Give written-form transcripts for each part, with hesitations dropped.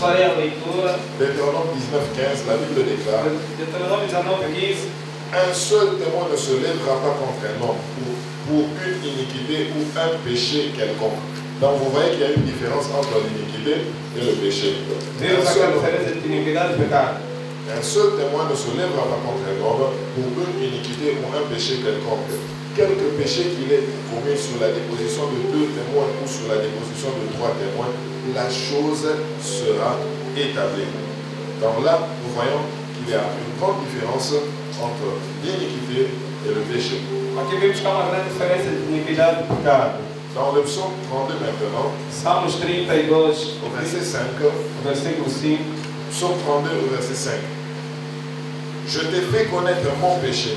farei a leitura. Deutéronome 19:15, la Bible déclare: Deuteronômio 19:15. un seul témoin ne se lèvera pas contre un homme pour une iniquité ou un péché quelconque. Donc vous voyez qu'il y a une différence entre l'iniquité et le péché. Vemos aqui a diferença entre iniquidade e pecado. Un seul témoin ne se lèvera pas contre un homme pour une iniquité ou un péché quelconque. Quelque péché qu'il ait commis sur la déposition de 2 témoins ou sur la déposition de 3 témoins, la chose sera établie. Donc là, nous voyons qu'il y a une grande différence entre l'iniquité et le péché. Aqui vemos que há uma grande diferença entre iniquidade e pecado. Dans le psaume 32 maintenant, Salmos 32, au verset 5, versículo 5. psaume 32 au verset 5. Je t'ai fait connaître mon péché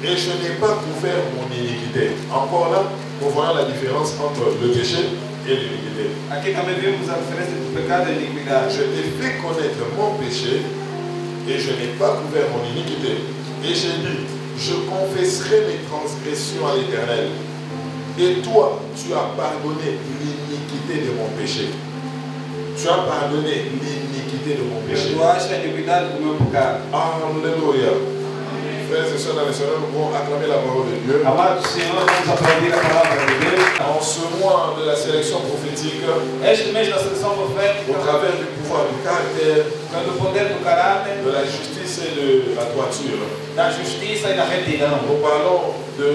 et je n'ai pas couvert mon iniquité. Encore là, nous voyons la différence entre le péché et l'iniquité. Aqui também vemos a diferença entre pecado e iniquidade. Je t'ai fait connaître mon péché et je n'ai pas couvert mon iniquité. Et j'ai dit, je confesserai mes transgressions à l'Éternel. Et toi, tu as pardonné l'iniquité de mon péché. Tu as pardonné l'iniquité de mon péché. Perdoaste a iniquidade do meu pecado. Alléluia. Frères et sœurs dans le Seigneur, nous pouvons acclamer la parole de Dieu. Amados Senhor, vamos aplaudir a palavra de Deus. En ce mois de la sélection prophétique, Este mês da seleção au profética, travers du pouvoir du caractère, pelo poder do caráter, de la justice et de la droiture, da justiça e da retidão. nous parlons de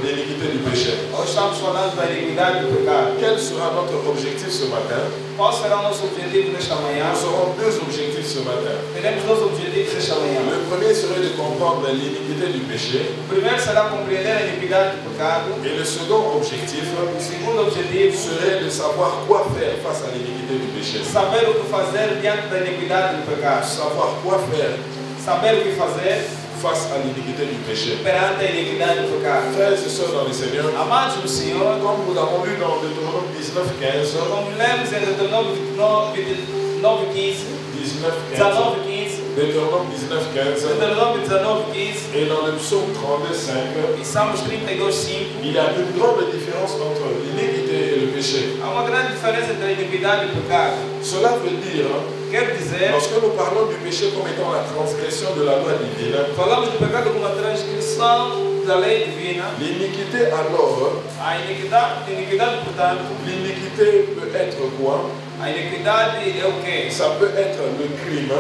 l'iniquité du péché. Hoje estamos falando da iniquidade e do pecado. Quel sera notre objectif ce matin? Qual será o nosso objetivo nesta manhã? Nous aurons 2 objectifs ce matin. Teremos dois objetivos esta manhã. Le premier serait de comprendre l'iniquité du péché. O primeiro será compreender a iniquidade do pecado. Et le second objectif O segundo objetivo serait de savoir quoi faire face à l'iniquité du péché. saber o que fazer diante da iniquidade do pecado. Savoir quoi faire Saber o que fazer face à l'iniquité du péché. perante a iniquidade do pecado. Frères et sœurs dans le Seigneur, Amados do Senhor, comme nous l'avons lu dans Deutéronome 19:15, como lemos em Deuteronômio 19:15, 19:15, Deutéronome 19:15 Deuteronômio 19:15 et dans le psaume 32:5, e Salmos 32:5, il y a une grande différence entre l'iniquité et le péché. há uma grande diferença entre a iniquidade e o pecado. Cela veut dire, Quer dizer, lorsque nous parlons du péché comme étant la transgression de la loi divine, falamos do pecado como uma transgressão da lei divina. l'iniquité alors, A iniquidade, portanto, l'iniquité peut être quoi? a iniquidade é o quê? Ça peut être le crime.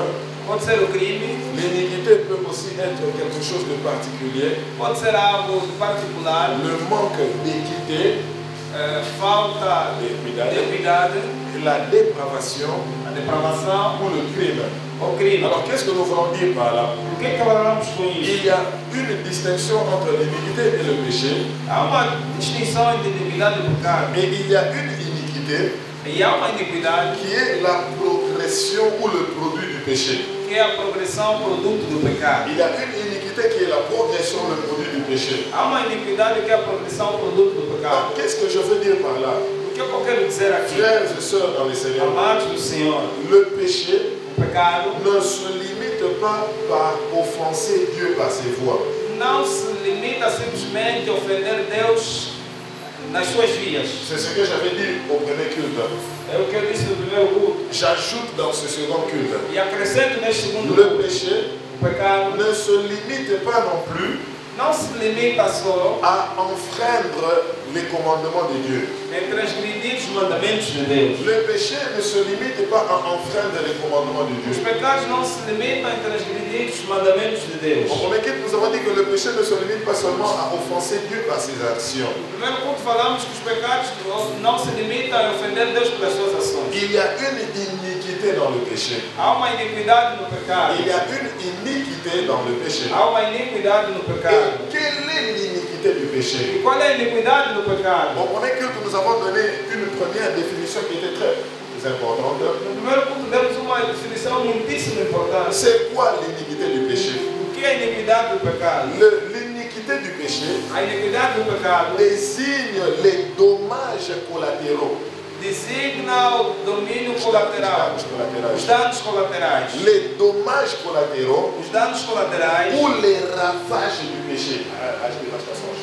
Pode ser o crime, L'iniquité peut aussi être quelque chose de particulier. pode ser algo particular, Le manque d'équité, falta de equidade, la dépravation a depravação ou le crime. ou crime. Alors qu'est-ce que nous voulons dire par là? O que falamos com isso? Il y a une distinction entre l'iniquité et le péché. Há uma distinção entre iniquidade e pecado. Et il y a une iniquité E há uma iniquidade qui est la progression ou le produit du péché. que é a progressão produto do pecado. Il y a une iniquité qui est la progression, le produit du péché. Há uma iniquidade que é a progressão produto do pecado. Alors qu'est-ce que je veux dire par là? O que eu quero dizer aqui? Frères et sœurs dans les Seigneurs, Amados do Senhor, le péché o pecado ne se limite pas par offenser Dieu par ses voies. não se limita simplesmente a ofender Deus nas suas vias. C'est ce que j'avais dit au premier culte. É o que eu disse no primeiro culto. J'ajoute dans ce second culte. E acrescento neste segundo Le culto. péché O pecado ne se limite pas non plus não se limita só à enfreindre les commandements de Dieu. em transgredir os mandamentos de Deus. Le péché ne se limite pas à enfreindre les commandements de Os Dieu. pecados não se limitam em transgredir os mandamentos de Deus. Au premier culte, nous avons dit que le péché ne se limite pas seulement à offenser Dieu par ses actions. No primeiro culto falamos que os pecados não se limitam a ofender Deus pelas suas ações. Il y a une iniquité dans le péché. Há uma iniquidade no pecado. Il y a une iniquité dans le péché. Há uma iniquidade no pecado. Et quelle est l'iniquité du péché? E qual é a iniquidade do pecado? Au premier culte, nous avons donné une première définition qui était très importante. No primeiro culto demos uma definição muitíssimo importante. C'est quoi l'iniquité du péché? O que é a iniquidade do pecado? L'iniquité du péché A iniquidade do pecado désigne les dommages collatéraux. designa o domínio colateral, os danos colaterais. Les dommages collatéraux Os danos colaterais ou les ravages du péché.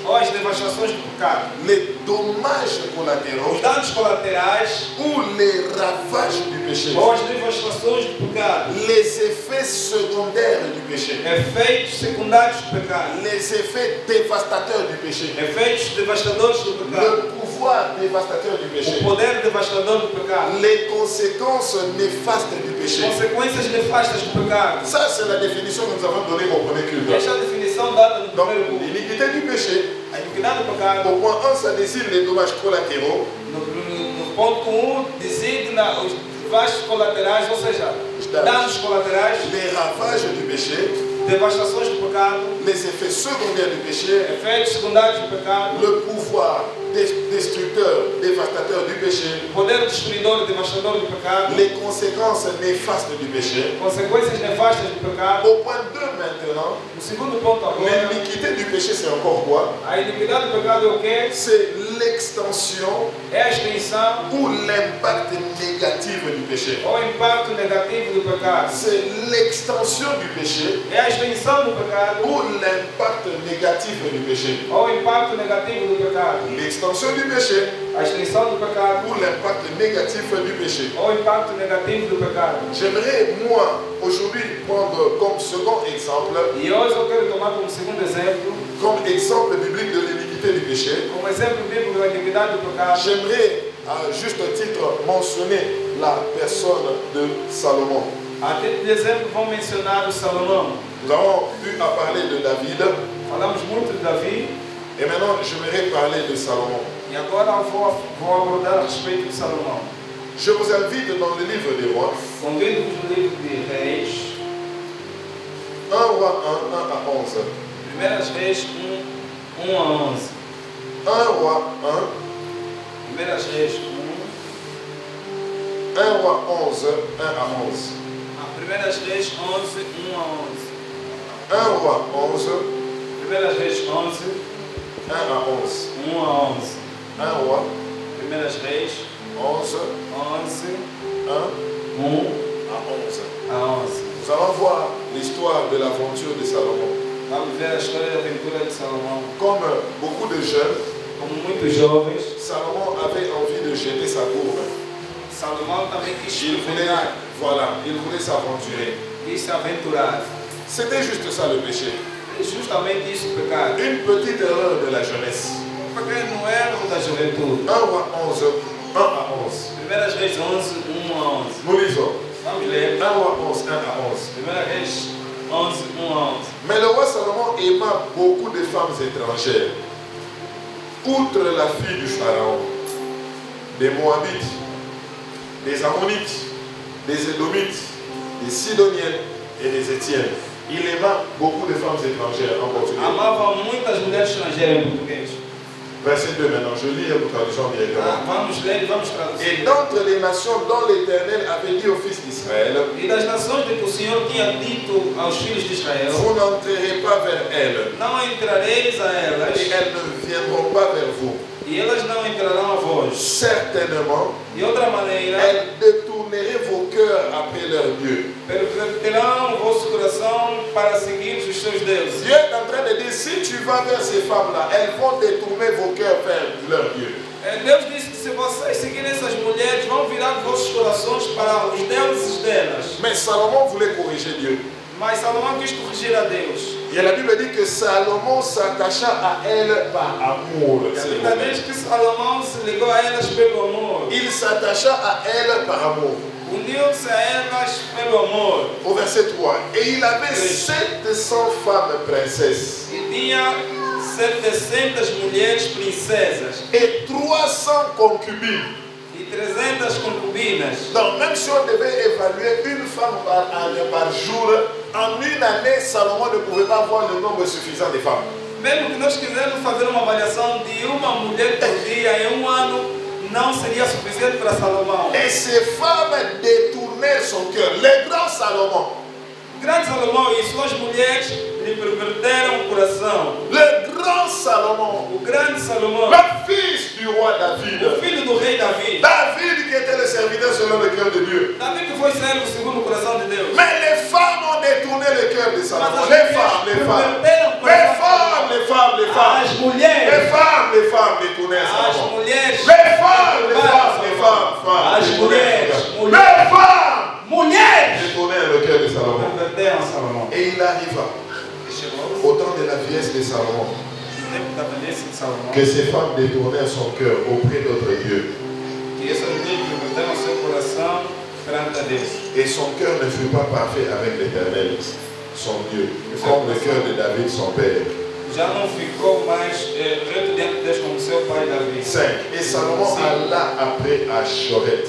ou as devastações do pecado, les dommages collatéraux os danos colaterais, ou les ravages du péché, ou as devastações do pecado, les effets secondaires du péché, efeitos secundários do pecado, les effets dévastateurs du péché, efeitos devastadores do pecado, le pouvoir dévastateur du péché, o poder devastador do pecado, les conséquences néfastes du péché. consequências nefastas do pecado. Ça, c'est la définition que nous avons donnée au premier culte. Esta é a definição dada no Donc, primeiro culto. l'iniquité du péché, A iniquidade do pecado, au point 1, ça désigne les dommages collatéraux, no ponto 1, designa os devastos colaterais, ou seja, danos colaterais, les ravages du péché, devastações do pecado, les effets secondaires du péché, efeitos secundários do pecado, le pouvoir destructeur, dévastateur du péché, o poder destruidor e devastador do pecado, les conséquences néfastes du péché. consequências nefastas do pecado. Au point 2 maintenant, O segundo ponto agora, l'iniquité du péché, c'est encore quoi? a iniquidade do pecado é o quê? C'est l'extension É a extensão ou l'impact négatif du péché. ou impacto negativo do pecado. C'est l'extension du péché É a extensão do pecado ou l'impact négatif du péché. ou impacto negativo do pecado. L'extension du péché A extensão do pecado ou l'impact négatif du péché. ou impacto negativo do pecado. J'aimerais, moi, aujourd'hui, prendre comme second exemple, E hoje eu quero tomar como segundo exemplo, comme exemple biblique de l'iniquité du péché, como exemplo bíblico da iniquidade do pecado, j'aimerais, à juste titre, mentionner la personne de Salomon. a título de exemplo vamos mencionar o Salomão. Nous avons eu à parler de David, Falamos muito de Davi et maintenant j'aimerais parler de Salomon. e agora eu vou abordar a respeito de Salomão. Je vous invite dans le livre des rois, Convido-vos no livro de Reis, 1 roi 1, 1 à 11. Primeiras Reis 1 a 11. 1 roi 1, Primeiras Reis 1 roi 11, 1 à 11. Primeiras Reis 11, 1 a 11. 1 roi 11, Primeiras Reis 11, 1 à 11. 1 a 11. 1 roi Primeiras Reis 11, 11, 1 1 à 11. a 11. Nous allons voir l'histoire de l'aventure de Salomon. Vamos ver a história da aventura de Salomão. Comme beaucoup de jeunes, Como muitos jovens, Salomon avait envie de jeter sa courbe. Salomão também quis Il voulait, experimentar, voilà, il voulait s'aventurer. quis se aventurar. C'était juste ça le péché. É justamente isso o pecado. Une petite erreur de la jeunesse. O pequeno erro da juventude. 1 roi 11, 1 à 11. Primeiras Reis 11, 1 a 11. Nous lisons. Vamos ler. 1 roi 11, 1 à 11. Primeira Reis 11, 1 a 11. Mais le roi Salomon aima beaucoup de femmes étrangères. Outre la fille du Pharaon, des Moabites, des Ammonites, des Édomites, des Sidoniennes et des Étiennes. Il aima beaucoup de femmes étrangères en portugais. Amava muitas mulheres estrangeiras em português. Verset 2 maintenant, je lis la traduction directement. Vamos ler e vamos traduzir. Et d'entre les nations dont l'Éternel avait dit aux fils d'Israël, E das nações de que o Senhor tinha dito aos filhos de Israel, vous n'entrerez pas vers elles, não entrareis a elas, et elles ne viendront pas vers vous. e elas não entrarão a vós. Certainement, De outra maneira, elles détournerez vos cœurs après leur Dieu. perverterão o vosso coração para seguir os seus deuses. Dieu est en train de dire, si tu vas vers ces femmes-là, elles vont détourner vos cœurs vers leur Dieu. Deus disse que se vocês seguirem essas mulheres, vão virar os vossos corações para os deuses delas. Mais Salomon voulait corriger Dieu. Mas Salomão quis corrigir a Deus. Et la Bible dit que Salomon s'attacha à elle par amour. A Bíblia diz que Salomão se ligou a elas pelo amor. Il s'attacha à elle par amour. Uniu-se a elas pelo amor. Au verset 3. Et il avait 700 femmes princesses E tinha 700 mulheres princesas et 300 concubines. e 300 concubinas. Donc même si on devait évaluer une femme par jour, en une année, Salomon ne pouvait pas avoir le nombre suffisant de femmes. Mesmo que nós quisermos fazer uma avaliação de uma mulher por dia em um ano, não seria suficiente para Salomão. Et ces femmes détournèrent son cœur. Le grand Salomon, O grande Salomão e suas mulheres lhe perverteram o coração. le grand Salomon, O grande Salomão, le fils du roi David, o filho do rei Davi. David qui était le serviteur selon le cœur de Dieu. Davi que foi servo segundo o coração de Deus. Mais les femmes ont détourné le cœur de Salomon. Mas as Les mulheres femmes, les femmes. perverteram o Les coração. femmes, les femmes, les As mulheres. Les femmes détournaient As Salomon. mulheres. Les femmes. As mulheres. Les femmes Mulheres. détournaient le cœur de Salomon. Converteram Salomão. Et il arriva, Chegou au temps de la vieillesse de Salomon, no tempo da velhice de Salomão. que ces femmes détournèrent son cœur auprès d'autres dieux. Que essas mulheres converteram seu coração perante a Deus. Et son cœur ne fut pas parfait avec l'Éternel, son Dieu, comme le cœur de David, son père. Já não ficou mais reto diante de Deus como seu pai Davi. 5. Et Salomon alla après Ashtoreth.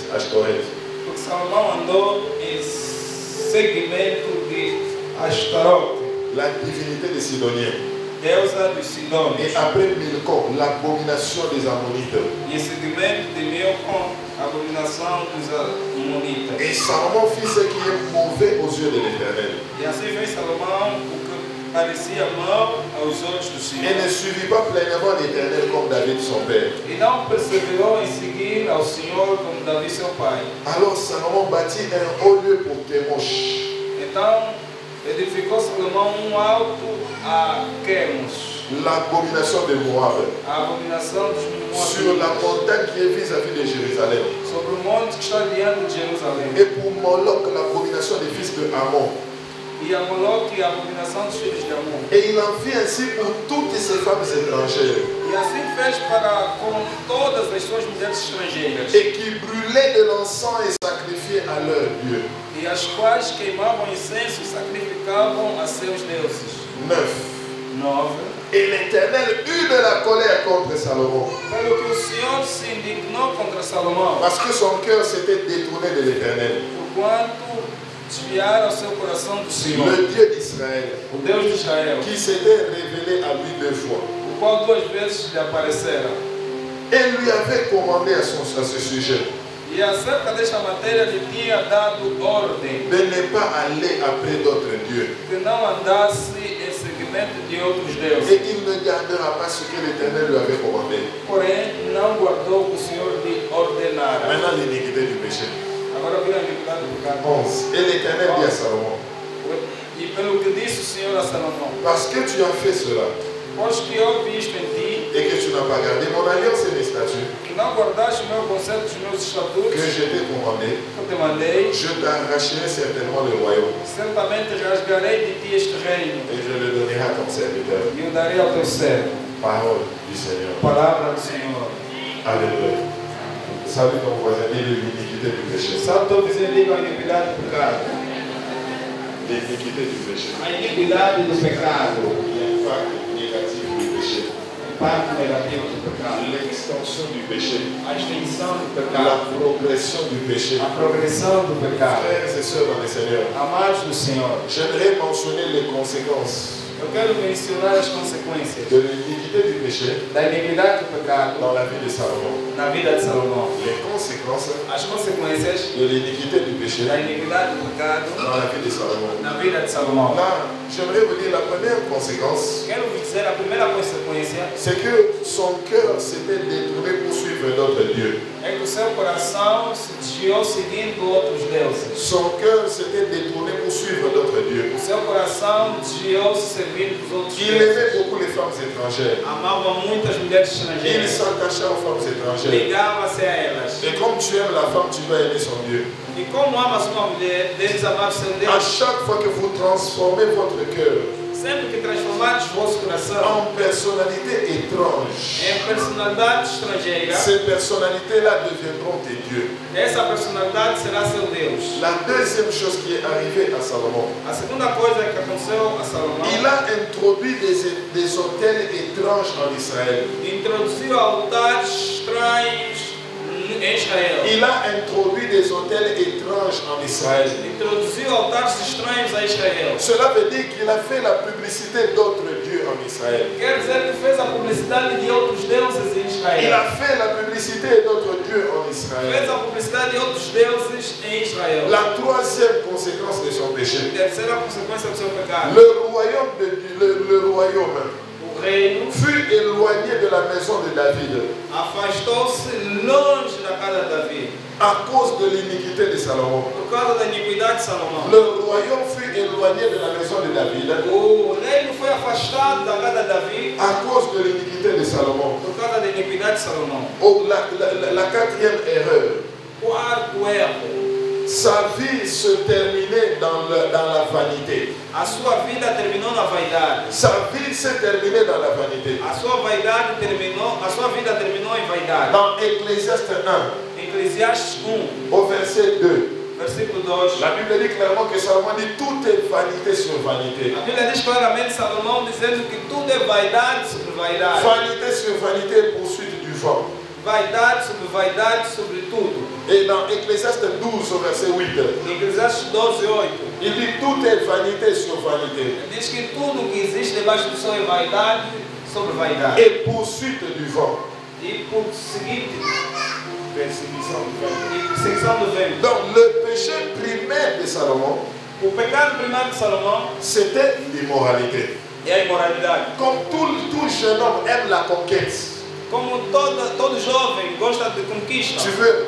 Porque Salomão andou em seguimento de Astarote, La divinité des Sidoniens. deusa dos Et Sidônios. après Milcom, l'abomination des Ammonites. E em seguimento de Milcom, a abominação dos Amonitas. Et Salomon fit ce qui est mauvais aux yeux de l'Éternel. E assim fez Salomão o que parecia mal aos olhos do Senhor. Et ne suivit pas pleinement l'Éternel comme David, son père. E não perseverou em seguir ao Senhor como Davi seu pai. Alors Salomon bâtit un haut lieu pour Chemosh, Então edificou Salomão alto a Quemos, l'abomination de Moab, a abominação dos sur la Moabitas, montagne qui est vis-à-vis de Jérusalem. sobre o monte que está diante de Jerusalém. Et pour Moloch, l'abomination des fils de Ammon. E a Moloque, a abominação dos filhos de Amon. Et il en fit ainsi pour toutes ces femmes étrangères, E assim fez para com todas as suas mulheres estrangeiras, et qui brûlaient de l'encens et sacrifiaient à leur Dieu. e as quais queimavam incenso e sacrificavam a seus deuses. 9. 9. Et l'Éternel eut de la colère contre Salomon, Pelo que o Senhor se indignou contra Salomão, parce que son cœur s'était détourné de l'Éternel, porquanto desviaram o seu coração do Senhor, le Dieu d'Israël, o Deus de Israel, qui s'était révélé à lui 2 fois. o qual 2 vezes lhe apareceram. Et lui avait commandé à ce sujet E acerca desta matéria lhe tinha dado ordem de ne pas aller après d'autres dieux. que não andasse em seguimento de outros deuses. Et il ne gardera pas ce que l'Éternel lui avait commandé. Porém, não guardou o que o Senhor lhe ordenara. Maintenant, l'iniquité du péché. Agora vira a iniquidade do pecado. 11. Et l'Éternel dit à Salomon, E pelo que disse o Senhor a Salomão, parce que tu as fait cela, pois que eu vi isto em ti, et que tu n'as pas gardé mon alliance et mes statuts, que não guardaste o meu conceito, os meus estatutos, que je t'ai commandé, que eu te mandei, je t'arracherai certainement le royaume, certamente rasgarei de ti este reino, et je le donnerai à ton serviteur. e o darei ao teu servo. Parole du Seigneur. Palavra do Senhor. Alléluia. Salut ton voisin, dis l'iniquité du péché. Sabe o teu vizinho, diga a iniquidade do pecado. L'iniquité du péché. A iniquidade do pecado. L'impact négatif du péché. Parte negativo do pecado. L'extension du péché. A extensão do La pecado. progression du péché. A progressão do pecado. Frères et sœurs dans le Seigneur, Amados do Senhor, j'aimerais mentionner les conséquences eu quero mencionar as consequências de l'iniquité du péché da iniquidade do pecado dans la vie de Salomon. na vida de Salomão. Les conséquences As consequências de l'iniquité du péché da iniquidade do pecado dans la vie de Salomon. na vida de Salomão. Là, j'aimerais vous dire la première conséquence, Quero vos dizer a primeira consequência c'est que son cœur s'était détourné pour suivre d'autres dieux. é que o seu coração se desviou seguindo outros deuses. Son cœur s'était détourné pour suivre d'autres dieux. O seu coração desviou-se servindo dos outros Il deuses. aimait beaucoup les femmes étrangères. Amava muitas mulheres Il estrangeiras. s'attachait aux femmes étrangères. Ligava-se a elas. Et comme tu aimes la femme, tu vas aimer son Dieu. E como amas uma mulher, deves amar o seu À Deus. chaque fois que vous transformez votre cœur Sempre que transformares o vosso coração en personnalité étrange, em personalidade estrangeira, ces personnalités-là deviendront tes dieux. essa personalidade será seu Deus. La deuxième chose qui est arrivée à Salomon, A segunda coisa que aconteceu a Salomão, il a introduit des autels étranges en Israël. introduziu altares estranhos em Israel. Il a introduit des autels étranges en Israël. Introduziu altares estranhos a Israel. Cela veut dire qu'il a fait la publicité d'autres dieux en Israël. Quer dizer que fez a publicidade de outros deuses em Il Israel. a fait la publicité d'autres dieux en Fez Israël. a publicidade de outros deuses em Israel. La troisième conséquence de son péché, Terceira consequência do seu pecado. le royaume de Dieu, le royaume O reino fut éloigné de la maison de David afastou-se longe da casa de Davi à cause de l'iniquité de Salomon. por causa da iniquidade de Salomão. Le royaume fut éloigné de la maison de David O reino foi afastado da casa de Davi à cause de l'iniquité de Salomon. por causa da iniquidade de Salomão. Oh, la quatrième erreur, Quarto erro. sa vie se terminait dans la vanité. A sua vida terminou na vaidade. Sa vie s'est terminée dans la vanité. A sua vida terminou em vaidade. Dans Ecclésiaste 1, Eclesiastes 1, au verset 2, versículo 2. la Bible dit clairement que Salomon dit tout est vanité sur vanité. A Bíblia diz claramente Salomão dizendo que tudo é vaidade sobre vaidade. Vanité sur vanité, poursuite du vent. Vaidade sobre tudo. Et dans Ecclésiaste 12, au verset 8, Eclesiastes 12, 8. il dit tout est vanité sur vanité. Diz que tudo que existe debaixo do sol é vaidade sobre vaidade. Et poursuite du vent. E por seguinte, perseguição do vento. Donc le péché primaire de Salomon, O pecado primário de Salomão c'était l'immoralité. é a imoralidade. Comme tout jeune homme aime la conquête. Como todo jovem gosta de conquista, Tu veux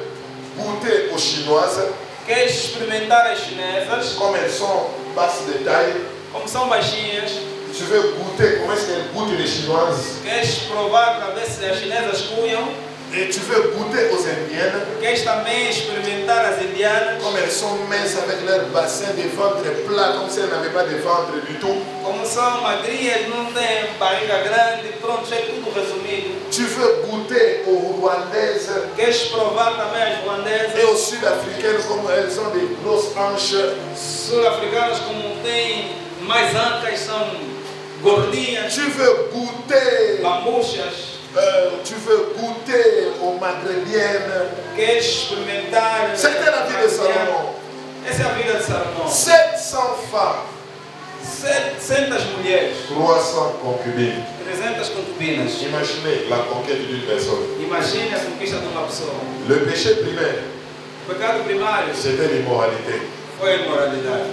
goûter aux chinoises, quer experimentar as chinesas, comme elles sont basses de taille. como são baixinhas, Tu veux goûter comment est-ce qu'elles goûtent les chinoises. queres provar para ver se as chinesas cunham, Et tu veux goûter aux indiennes, queres também experimentar as indianas, comme elles sont minces avec leur bassin de ventre plat, comme si elles n'avaient pas de ventre du tout. como são magrias, não têm barriga grande, pronto, já é tudo resumido. Tu veux goûter aux rwandaises Queres provar também as ruandesas, et aux sud-africaines, comme elles ont des grosses hanches. sul-africanas, como têm mais ancas, são gordinhas, Tu veux goûter, lamuchas. tu veux goûter aux magrébiennes. Queres experimentar. C'était la vie de Salomon. Essa é a vida de Salomão. 700 femmes, 700 mulheres, 300 concubines. 300 concubinas. Imaginez la conquête d'une personne. Imagine a conquista de uma pessoa. Le péché primaire, O pecado primário c'était l'immoralité, foi a imoralidade,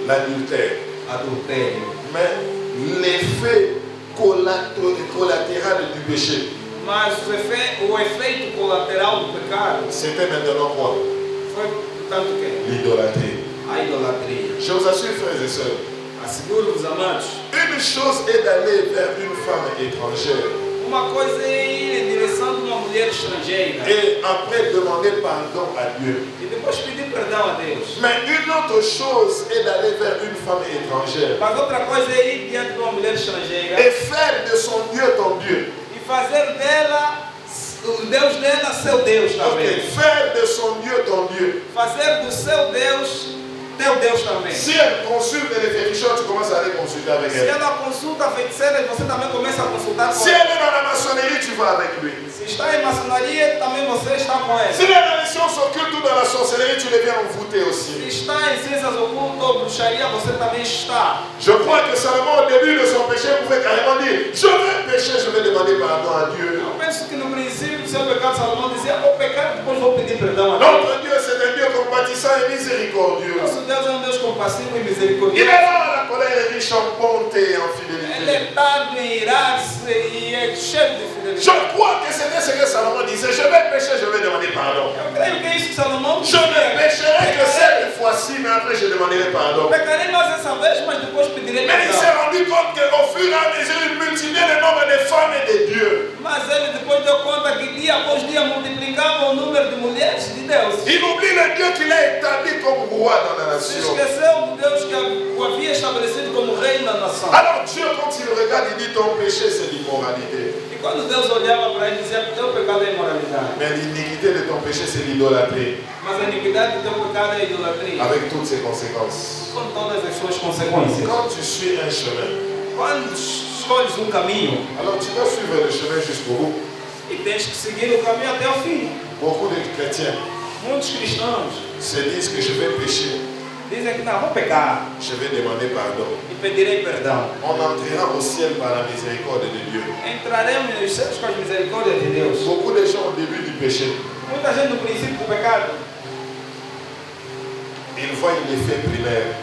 l'adultère. adultério. Mais l'effet collatéral du péché, Mas o efeito colateral do pecado c'était maintenant quoi? foi, portanto, que L'idolâtrie. a idolatria. Je vous assure, frères et sœurs, Asseguro-vos, amados, une chose est d'aller vers une femme étrangère uma coisa é ir em direção de uma mulher estrangeira et après demander pardon à Dieu. e depois pedir perdão a Deus. Mais une autre chose est d'aller vers une femme étrangère Mas outra coisa é ir diante de uma mulher estrangeira et faire de son Dieu ton Dieu. e fazer dela, o Deus dela, seu Deus Ok, também. faire de son Dieu ton Dieu. Fazer do seu Deus, teu Deus também. Si elle consulte les féticheurs, tu commences à aller consulter avec Se elle. ela consulta a feiticeira, você também começa a consultar com Si ela. elle est dans la maçonnerie, tu vas avec lui. Se está em maçonaria, também você está com ela. Si elle est dans les sciences occultes ou dans la sorcellerie, tu les viens envoûter Se aussi. está em ciências ocultas ou bruxaria, você também está. Je crois que Salomon, au début de son péché, pouvait carrément dire, je vais pécher, je vais demander pardon à Dieu. Eu penso que no princípio do seu pecado, Salomão dizia, vou pecar, depois vou pedir perdão a Deus. Notre Dieu, c'est un Dieu compatissant et miséricordieux. Nosso Deus é um Deus compassivo e Il misericordioso. est là à la colère et riche en bonté et en Ele fidélité. é tardo em irar-se e é cheio de Je fidelidade. crois que c'était ce que Salomon disait, je vais pécher, je vais demander pardon. Eu creio que é isso que Salomão Je ne pécherai que cette fois-ci, mais après je demanderai pardon. Pecarei mais essa vez, mas depois pedirei Mais il s'est perdão. rendu compte qu'au fur et à mesure, il multipliait le nombre de femmes et de dieux. Mas ele depois deu conta que dia após dia multiplicava o número de mulheres de Deus. Il oublie le Dieu qu'il a établi comme roi dans la Se nation. esqueceu do Deus que o havia estabelecido como rei na nação. Alors Dieu, quand il regarde, il dit ton péché, c'est l'immoralité. E quando Deus olhava para ele, dizia: teu pecado é imoralidade. Mais l'iniquité de ton péché, c'est l'idolâtrie, Mas a iniquidade do teu pecado é a idolatria. avec toutes ses conséquences. Com todas as suas consequências. Quand tu suis un chemin, Quando escolhes um caminho alors tu dois suivre le chemin jusqu'au bout. e tens que seguir o caminho até o fim. Beaucoup de chrétiens Muitos cristãos se disent que je vais pécher, dizem que não, vou pecar je vais demander pardon. e pedirei perdão. On entrera au ciel par la miséricorde de Dieu. Entraremos nos céus com as misericórdias de Deus. Beaucoup de gens au début du péché, Muita gente no princípio do pecado ils voient l'effet primaire.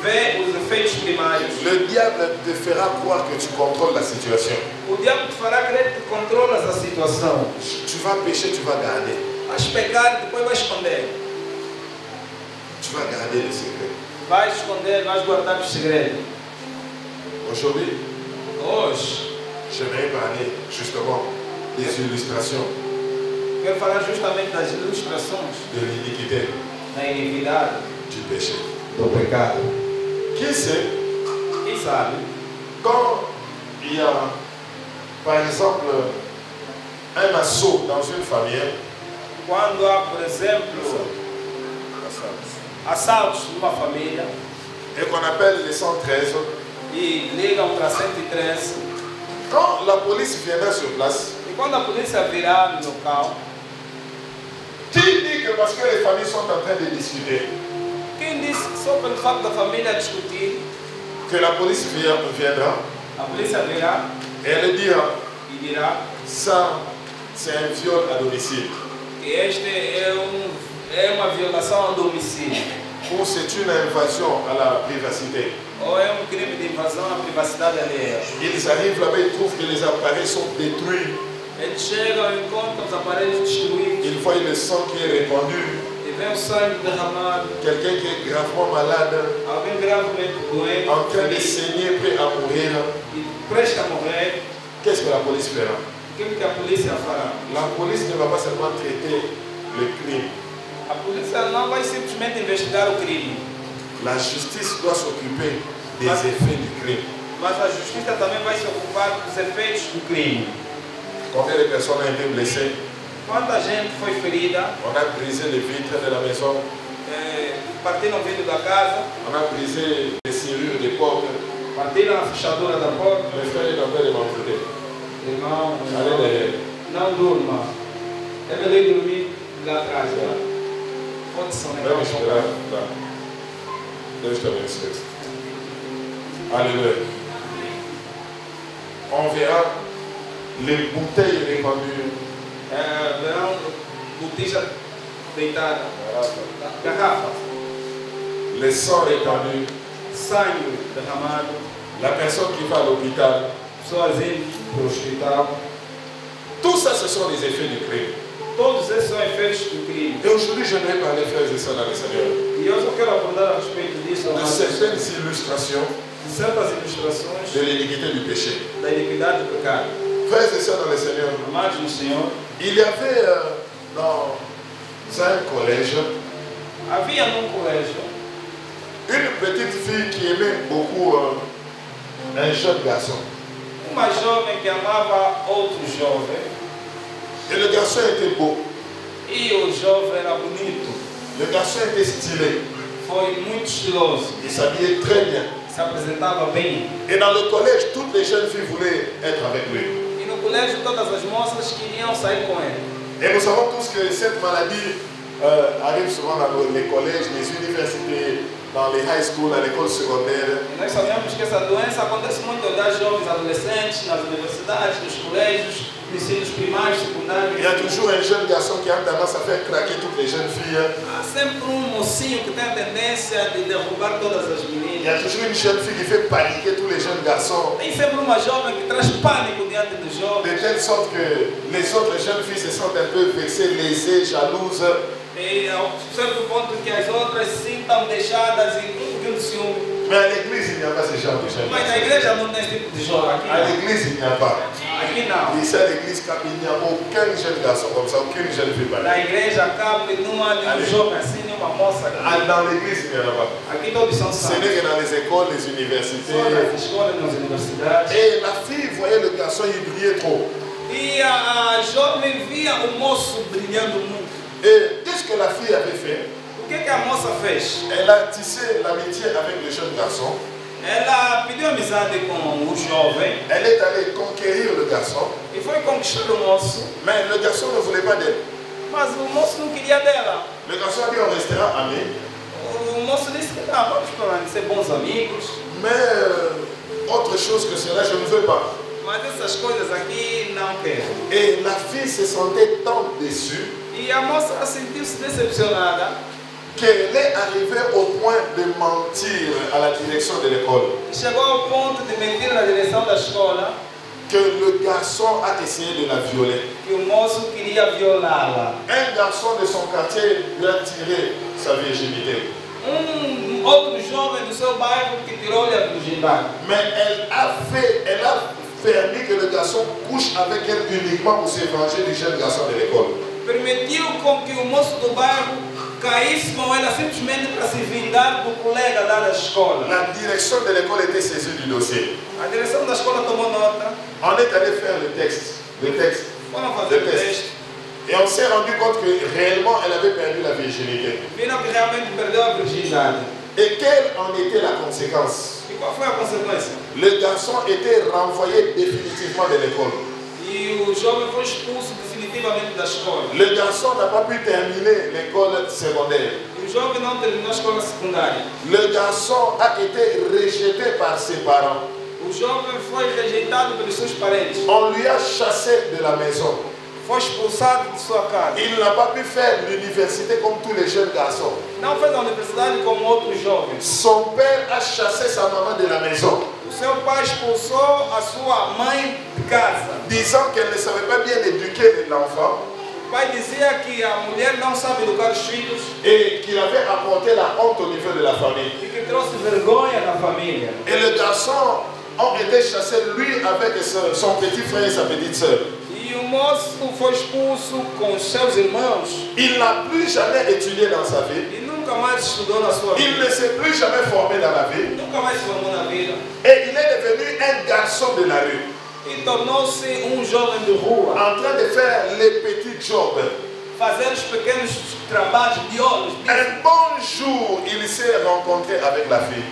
vê os efeitos primários. Le diable te fera croire que tu contrôles la situation. O diabo te fará crer que controlas a situação. Tu vas pécher, tu vas garder. Vais pecar, depois vais esconder. Tu vas garder le secret. Vais esconder, vais guardar os segredos. Aujourd'hui, Hoje, j'aimerais parler justement des illustrations quero falar justamente das ilustrações de l'iniquité, da iniquidade, du péché. do pecado. Qui sait, Quem sabe, quand il y a, par exemple, un assaut dans une famille, quando há, por exemplo, assaltos numa família et qu'on appelle les 113, e ligam para 113, quand la police viendra sur place, e quando a polícia virar no local, qui dit que parce que les familles sont en train de discuter, quem disse que só pelo facto da família discutir, que la police viendra a polícia virá et elle dira, e dirá ça c'est un viol à domicile, que este é uma violação ao domicílio, ou c'est une invasion à la privacité. ou é crime de invasão à privacidade alheia. Ils arrivent là-bas, ils trouvent que les appareils sont détruits. Eles chegam e encontram os aparelhos destruídos, Ils voient le sang qui est répandu, e vê o sangue derramado, quelqu'un qui est gravement malade, alguém gravemente doente, en train de ferido, saigner, prêt à mourir. e prestes a morrer. Qu'est-ce que la police fera? O que a polícia fará? La police ne va pas seulement traiter le crime. A polícia não vai simplesmente investigar o crime, La justice doit s'occuper des effets du crime. mas a justiça também vai se ocupar dos efeitos do crime. Combien de personnes ont été blessées? Quanta gente foi ferida, On a brisé les vitres de la maison, partiram o vidro da casa, on a brisé les serrures des portes. partiram a fechadura da porta. Mes frères et mes m'ont foutu. Irmão, Allez derrière. não durma. É melhor dormir lá atrás. Pode sonegar Même um je pouco. là. Là, je te remercie. Alléluia. On verra les bouteilles répandues. Verão botija deitada, garrafa, Les sangs répandus, sangue derramado, la personne qui va à l'hôpital, pessoas indo para o hospital. tout ça ce sont les effets du crime. Todos esses são efeitos do crime. Et aujourd'hui, je vais parler, frères et sœurs, dans le Seigneur, E eu só quero abordar a respeito disso, de de certaines illustrations certas ilustrações de l'iniquité du péché. da iniquidade do pecado. Frères et sœurs, dans le Seigneur, Amados no Senhor, il y avait dans un collège havia num colégio une petite fille qui aimait beaucoup un jeune garçon. uma jovem que amava outro jovem, Et le garçon était beau, e o jovem era bonito, le garçon était stylé, foi muito estiloso, il s'habillait très bien. se apresentava bem. Et dans le collège, toutes les jeunes filles voulaient être avec lui. E no colégio todas as moças queriam sair com ele. Et nous savons tous que cette maladie arrive souvent dans les collèges, les universités, dans les high schools, à l'école secondaire. E nós sabemos que essa doença acontece muito das jovens adolescentes, nas universidades, nos colégios, nos ensinos primários, secundários. Il y a toujours un jeune garçon qui a tendance à faire craquer toutes les jeunes filles. Há sempre mocinho que tem a tendência de derrubar todas as Il y meninas. a toujours une jeune fille qui fait paniquer tous les jeunes garçons. Tem sempre uma jovem que traz pânico diante dos De jovens. telle sorte que les autres jeunes filles se sentent un peu vexées, lésées, jalouses. E ao certo ponto que as outras se sintam deixadas e um pouquinho de ciúme. Mais à l'église, il n'y a pas ce genre de jeunes Mas na garçons. igreja não tem esse tipo de jovem. Aqui À não. l'église, il n'y a pas. Aqui não. Ici à l'église, il n'y a aucun jeune garçon comme ça, aucune jeune fille pareille. Na igreja cabe não há nenhum jovem assim, nenhuma moça. Dans l'église, il n'y en a pas. Aqui todos são Ce santos. n'est que dans les écoles, les universités. Só nas escolas, nas universidades. Et la fille voyait le garçon, il brillait trop. E a jovem via o moço brilhando muito. Et qu'est-ce que la fille avait fait? O que a moça fez? Elle a tissé l'amitié avec le jeune garçon. Ela pediu amizade com o jovem Elle est allée conquérir le garçon. e foi conquistar o moço, Mais le garçon ne voulait pas d'elle. mas o moço não queria dela. Le garçon a dit on restera amis. O moço disse que não, vamos permanecer bons amigos, Mais autre chose que cela, je ne veux pas. mas essas coisas aqui não quero. Et la fille se sentait tant déçue E a moça sentiu-se decepcionada, qu'elle est arrivée au point de mentir à la direction de l'école. chegou ao ponto de mentir na direção da escola Que le garçon a essayé de la violer. que o moço queria violá-la. Un garçon de son quartier lui a tiré sa virginité. outro jovem do seu bairro que tirou-lhe a virgindade. Mais elle a permis que le garçon couche avec elle uniquement pour se venger du jeune garçon de l'école. Permitiu com que o moço do bairro caísse com ela simplesmente para se vingar do colega lá da escola. La direction de l'école était saisie du dossier. A direção da escola tomou nota. On est allé faire le texte. Foram fazer o teste. Et on s'est rendu compte que réellement elle avait perdu la virginité. Viram que realmente perdeu a virgindade. Et quelle en était la conséquence? E qual foi a consequência? Le garçon était renvoyé définitivement de l'école. E o jovem foi expulso definitivamente da escola. Le garçon n'a pas pu terminer l'école secondaire. E o jovem não terminou a escola secundária. Le garçon a été rejeté par ses parents. O jovem foi rejeitado pelos seus parentes. On lui a chassé de la maison. Foi expulsado de sua casa. Il n'a pas pu faire l'université comme tous les jeunes garçons. Não fez a universidade como outros jovens. Son père a chassé sa maman de la maison, O seu pai expulsou a sua mãe de casa. disant qu'elle ne savait pas bien éduquer l'enfant O pai dizia que a mulher não sabe educar os filhos et qu'il avait apporté la honte au niveau de la famille. e que trouxe vergonha na família. Et le garçon a été chassé, lui, avec son petit frère et sa petite sœur. E o moço foi expulso com os seus irmãos Il n'a plus jamais étudié dans sa vie. e nunca mais estudou na sua Il vida. ne s'est plus jamais formé dans la vie. Nunca mais se formou na vida. Et il est devenu un garçon de la rue, E tornou-se jovem de rua, en train de faire les petits jobs. fazer os pequenos trabalhos de olhos. Un bon jour, il s'est rencontré avec la fille.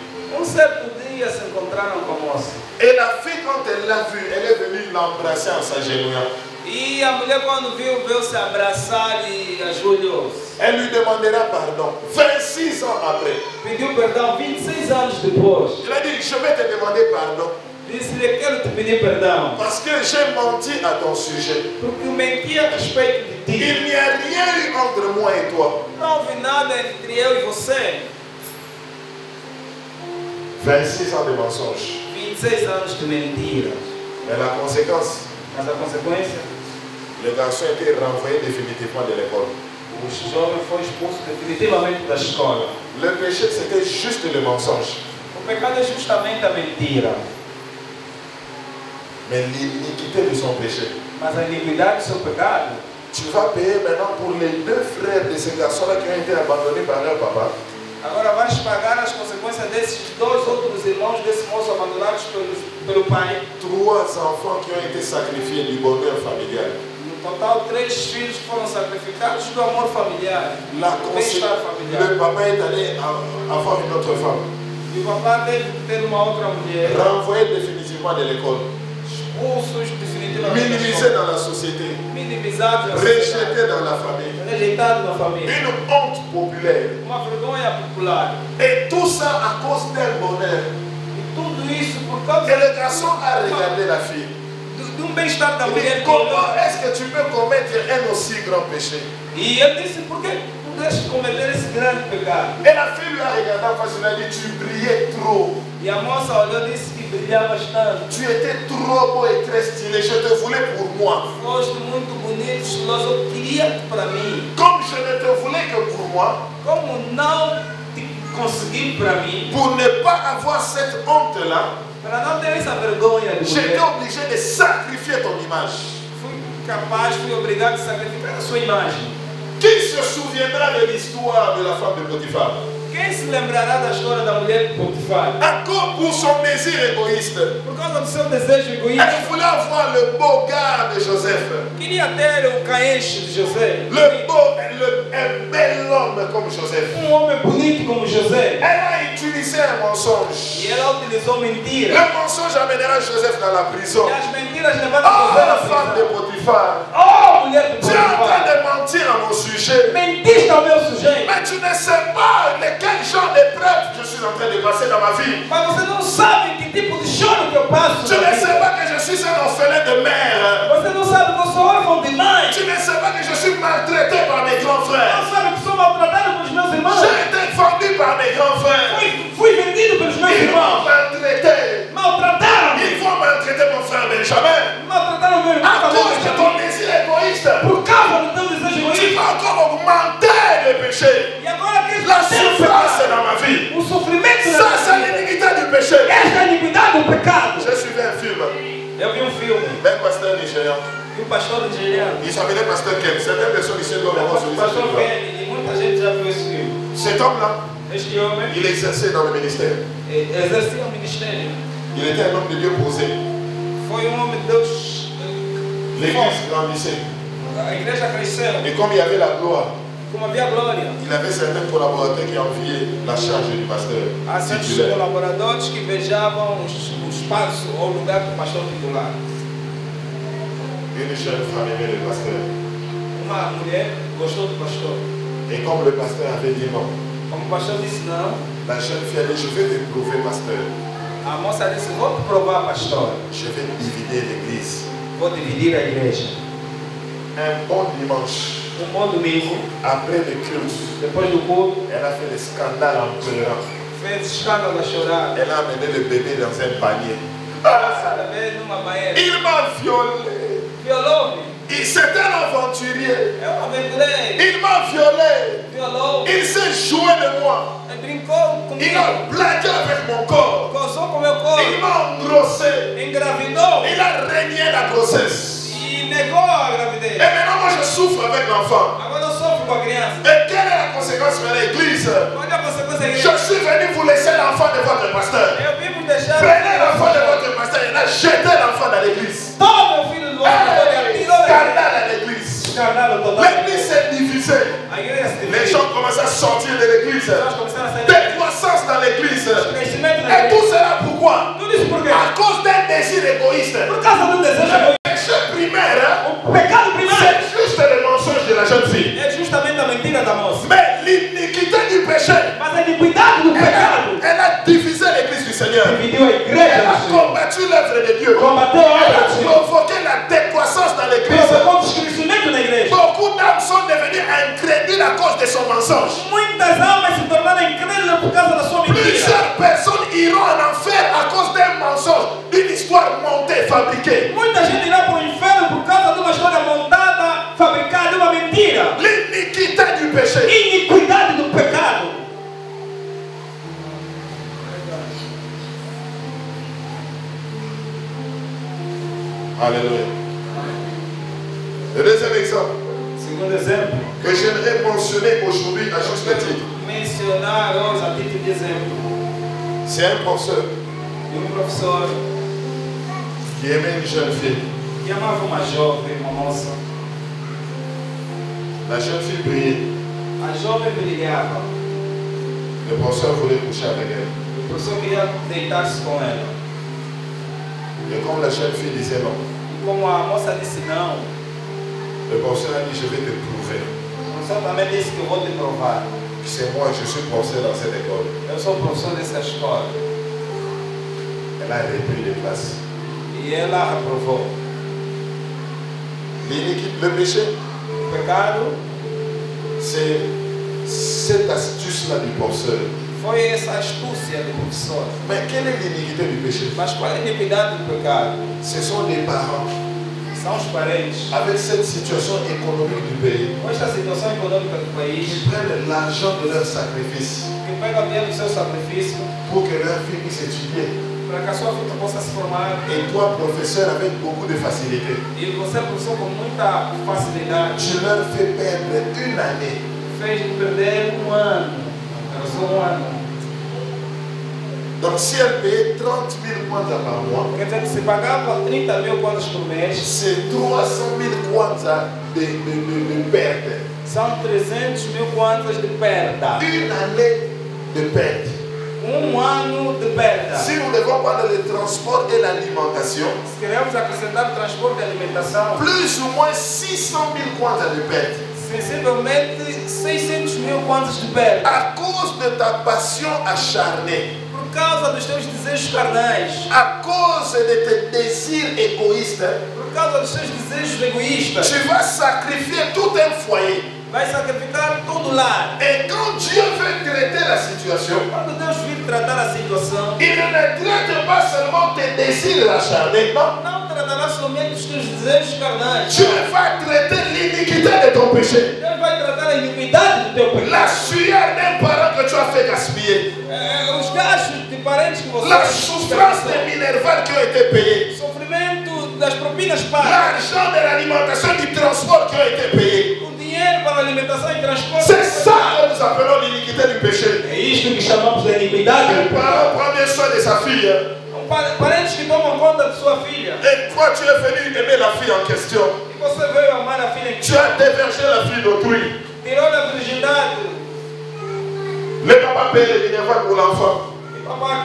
Certo dia se encontraram com a moça. Et la fille, quand elle l'a vu, elle est venue l'embrasser en s'agenouillant. E a mulher, quando viu, veio-se abraçar e ajoelhou-se. Elle lui demandera pardon. 26 ans après. Pediu perdão 26 anos depois. Il a dit, je vais te demander pardon. Disse-lhe, quero te pedir perdão. Parce que j'ai menti à ton sujet. Porque eu menti a respeito de ti. Il n'y a rien eu entre moi et toi. Não houve nada entre eu e você. 26 ans de mensonges. 26 anos de mentiras. Mais la conséquence, Mas a consequência, le garçon a été renvoyé définitivement de l'école. o jovem foi expulso definitivamente da escola. Le péché, c'était juste le mensonge. O pecado é justamente a mentira. Mais l'iniquité de son péché. Mas a iniquidade do seu pecado, Tu vas payer maintenant pour les deux frères de ces garçons-là qui ont été abandonnés par leur papa. agora vais pagar as consequências desses dois outros irmãos desse moço abandonados pelo pai. 3 enfants qui ont été sacrifiés du bonheur familial. No total, 3 filhos que foram sacrificados do amor familiar, La do bem-estar familiar. Le papa est allé avoir une autre femme. E o papá teve que ter uma outra mulher. Renvoyé définitivement de l'école. Expulsos definitivamente. Minimisé dans la société. Minimizados na Rejeté sociedade. dans la famille. Rejeitado na família. Une honte populaire. Uma vergonha popular. Et tout ça à cause d'un bonheur. E tudo isso por causa Et le garçon a regardé la fille. de bem-estar da Il dit, mulher. comment est-ce que tu peux commettre un aussi grand péché? E ele disse, por que pudeste cometer esse grande pecado? Et la fille lui a regardé en face, elle a dit, tu brillais trop. E a moça olhou e disse que brilhavas tanto. Tu étais trop beau et très stylé, je te voulais pour moi. Foste muito bonito, estiloso, eu queria-te para mim. Comme je ne te voulais que pour moi, Como não te consegui para mim, pour ne pas avoir cette honte-là, para não ter essa vergonha de j'étais mulher, obligé de sacrifier ton image. fui obrigado a sacrificar a sua imagem. Qui se souviendra de l'histoire de la femme de Potiphar? Quem se lembrará da história da mulher de Potifar? Encore pour son désir égoïste. Por causa do seu desejo egoísta, Elle voulait avoir le beau gars de Joseph. queria ter o caenche de José. Un bel homme comme Joseph. Homem bonito como José. Elle a utilisé un mensonge. E ela utilizou mentira. Le mensonge amènera Joseph dans la prison. E as mentiras levaram Oh, José la à femme de prisão. Potiphar. Oh, mulher de Tu es en train Potifar. de mentir à mon sujet. Mentiste ao meu sujeito. Mais tu ne sais pas quel genre d'épreuve je suis en train de passer dans ma vie. Mas você não sabe que tipo de choro que eu passo. Tu na ne vida. sais pas que je suis un orphelin de mère. Você não sabe que eu sou órfão de mãe. Tu ne sais pas que je suis maltraité par mes grands frères. Não sabe que sou maltratado pelos meus irmãos. J'ai été vendu par mes grands frères. Fui vendido pelos meus Ils m'ont irmãos. maltraité. Maltrataram. Ils vont maltraiter mon frère Benjamin. Maltrataram meu irmão. À cause de ton désir égoïste. Por causa do teu desejo Tu egoísta. vas encore augmenter le péché. E agora queres La ter o souffrance pecado. dans ma vie. O sofrimento igreja é iniquidade do pecado. J'ai suivi un film Eu vi filme. d'un pasteur nigérian. E o pastor nigeriano. Il s'appelait pasteur Ken. Certaines personnes ici doivent avoir celui O pastor Ken, e muita gente já viu esse filme. Cet homme-là, Este homem il exerçait dans le ministère. exercia o ministério. Il était un homme de Dieu posé. Foi homem de Deus. L'église grandissait. A igreja cresceu. Et comme il y avait la gloire, Como havia glória. il avait certains collaborateurs qui enviaient la charge du pasteur Há certos titulaire. colaboradores que invejavam o espaço ou o lugar do pastor titular. Une jeune femme aimait le pasteur. Uma mulher gostou do pastor. Et comme le pasteur avait dit non, Como o pastor disse não, la jeune fille a dit, je vais te prouver, pasteur. a moça disse, vou te provar, pastor. Je vais divider l'église. Vou dividir a igreja. Un bon dimanche, Bom domingo, après le culte, depois do culto, elle a fait le scandale en pleurant. fez escândalo a chorar. Elle a amené le bébé dans un panier. Essa bebê numa banheira. Il m'a violé. Violou-me. C'est un aventurier. Eu aventurei. Il m'a violé. Violou. Il s'est joué de moi. Ele brincou comigo. Il a blagué avec mon corps. Gozou com meu Il corpo. m'a engrossé. Engravidou. Il a régné la grossesse. E negou a Et gravidez. maintenant, moi, je souffre avec l'enfant. Agora eu sofro com a criança. Et quelle est la conséquence de l'église? Qual é a consequência Je disso? suis venu vous laisser l'enfant de votre pasteur. Eu vim me deixar. Prenez l'enfant de votre pasteur et là, jetez l'enfant dans l'église. Todo filho do outro Hey, tirou da scandale à l'église. Escândalo total. L'église s'est divisée. A igreja se Les dividiu. gens commencent à sortir de l'église. As pessoas começaram a sair. Décroissance dans l'église. Crescimento na Et igreja. tout cela pourquoi? Tudo isso por quê? À cause d'un désir égoïste. Por causa do desejo Le egoísta. péché primaire, O pecado primário c'est juste le mensonge de la jeune fille. é justamente a mentira da moça. Mais l'iniquité du péché, Mas a iniquidade do pecado elle a divisé l'église du Seigneur. dividiu a Elle igreja a do Senhor. combattu l'œuvre de Dieu. Combateu a Elle obra a do Senhor. provoqué la décroissance dans l'église. Provocou descrescimento na igreja. Beaucoup d'âmes sont devenues incrédules à cause de son mensonge. Muitas almas se tornaram incrédulas por causa da sua mentira. Plusieurs personnes iront en enfer à cause d'un mensonge, d'une histoire montée, fabriquée. Muita gente irá para o inferno por causa de uma história montada, fabricada, de uma mentira. L'iniquité du péché. Iniquidade do pecado. Alléluia. Le deuxième exemple Segundo exemplo, que j'aimerais mentionner aujourd'hui à juste titre, mencionar hoje a título de exemplo c'est un professeur de professor qui aimait une jeune fille. que amava uma jovem, uma moça. La jeune fille priait. A jovem brilhava. Le professeur voulait coucher avec elle. O professor queria deitar-se com ela. Et comme la jeune fille disait non, E como a moça disse não, le professeur a dit je vais te prouver o professor também disse que eu vou te provar. que c'est moi, je suis professeur dans cette école. Eu sou o professor dessa escola. Elle a repris les classes. E ela reprovou. Le péché, O pecado c'est cette astuce-là du professeur. foi essa astúcia do professor. Mais quelle est l'iniquité du péché? Mas qual é a iniquidade do pecado? Ce sont les parents São os parentes. avec cette situation économique du pays Com esta situação econômica do qui país, prennent l'argent de leur sacrifice que pegam dinheiro do seu sacrifício pour que leur fille puisse étudier. para que a sua filha possa se formar. Et toi, professeur, avec beaucoup de facilité, E você, professor, com muita facilidade, tu leur fais perdre une année. fez perder um ano. Atrasou um ano. Donc si elle payait 30 000 kwanza par mois, Quer dizer que se pagava 30 mil kwanzas por mês, c'est 300 000 kwanza de perte. são 300 mil kwanzas de perda. Une année de perte. Um ano de perda. Si nous devons prendre le transport et l'alimentation, Se queremos acrescentar transporte e alimentação, plus ou moins 600 000 kwanza de perte. sensivelmente 600 mil kwanzas de perda. À cause de ta passion acharnée, Por causa dos teus desejos carnais, à cause de tes désirs égoïstes, por causa dos teus desejos egoístas, tu vas sacrifier tout un foyer. vai sacrificar todo o lar. Et quand Dieu veut traiter la situation, Quando Deus vir tratar a situação, il ne traite pas seulement tes désirs acharnés, non. não tratará somente os teus desejos carnais. Dieu va traiter l'iniquité de ton péché. Deus vai tratar a iniquidade do teu La pecado. sueur d'un parent que tu as fait gaspiller. Os gastos de parentes que você La souffrance des minervales qui ont été payées. Sofrimento das propinas pagas. L'argent de l'alimentation et du transport qui ont été payés. O dinheiro para alimentação e transporte. C'est ça que nous appelons l'iniquité du péché. É isto que chamamos de iniquidade. Un parent prend bien soin de sa fille. Parentes que tomam conta de sua filha. Et toi, tu es venu aimer la fille en question. E você veio amar a filha. Tu as dévergé la fille d'autrui. Tirou a virgindade. Le papa paye les minervales pour l'enfant. E papai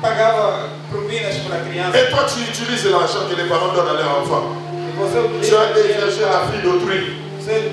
pagava propinas para a criança. Et toi, tu utilises l'argent que les parents donnent à leur enfant. E você Tu as dévergé la fille d'autrui. Você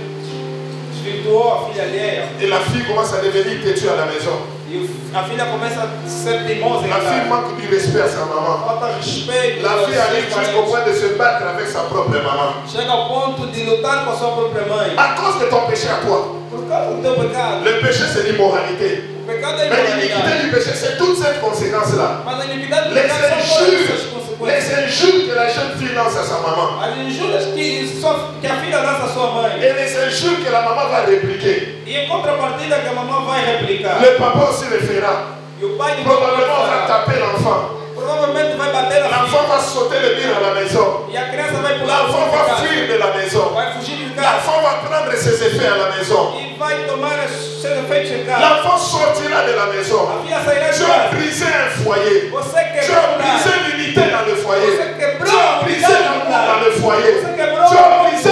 desvirtuou a filha alheia. Et la fille commence à devenir têtue à la maison. E a filha começa a ser teimosa em La fille casa. manque du respect à sa maman. Falta respeito. La fille arrive jusqu'au point de se battre avec sa propre maman. Chega ao ponto de lutar com a sua própria mãe. À cause de ton péché à toi. Por causa do teu pecado. Le péché, c'est l'immoralité. O pecado é Mais l'iniquité imoralidade. du péché, c'est toute cette conséquence-là. Mas a iniquidade do Les pecado são todas essas injures, consequências. les injures que la jeune fille lance à sa maman. As injúrias que a filha lança à sua mãe. Et les injures que la maman va répliquer. E em contrapartida que a mamãe vai replicar. Le papa aussi le fera. E o pai de Probablement va taper l'enfant. provavelmente vai bater na L'enfant filha. va sauter le mur à la maison. E a criança vai pular L'enfant fora de va casa. fuir de la maison. Vai fugir de casa. L'enfant va prendre ses effets à la maison. E vai tomar seus efeitos em casa. L'enfant sortira de la maison. A filha sairá de Tu as casa. brisé un foyer. Você Tu as quebrou brisé a l'unité dans le foyer. Você quebrou Tu as a brisé unidade l'amour no lar. dans le foyer. Você quebrou Tu as brisé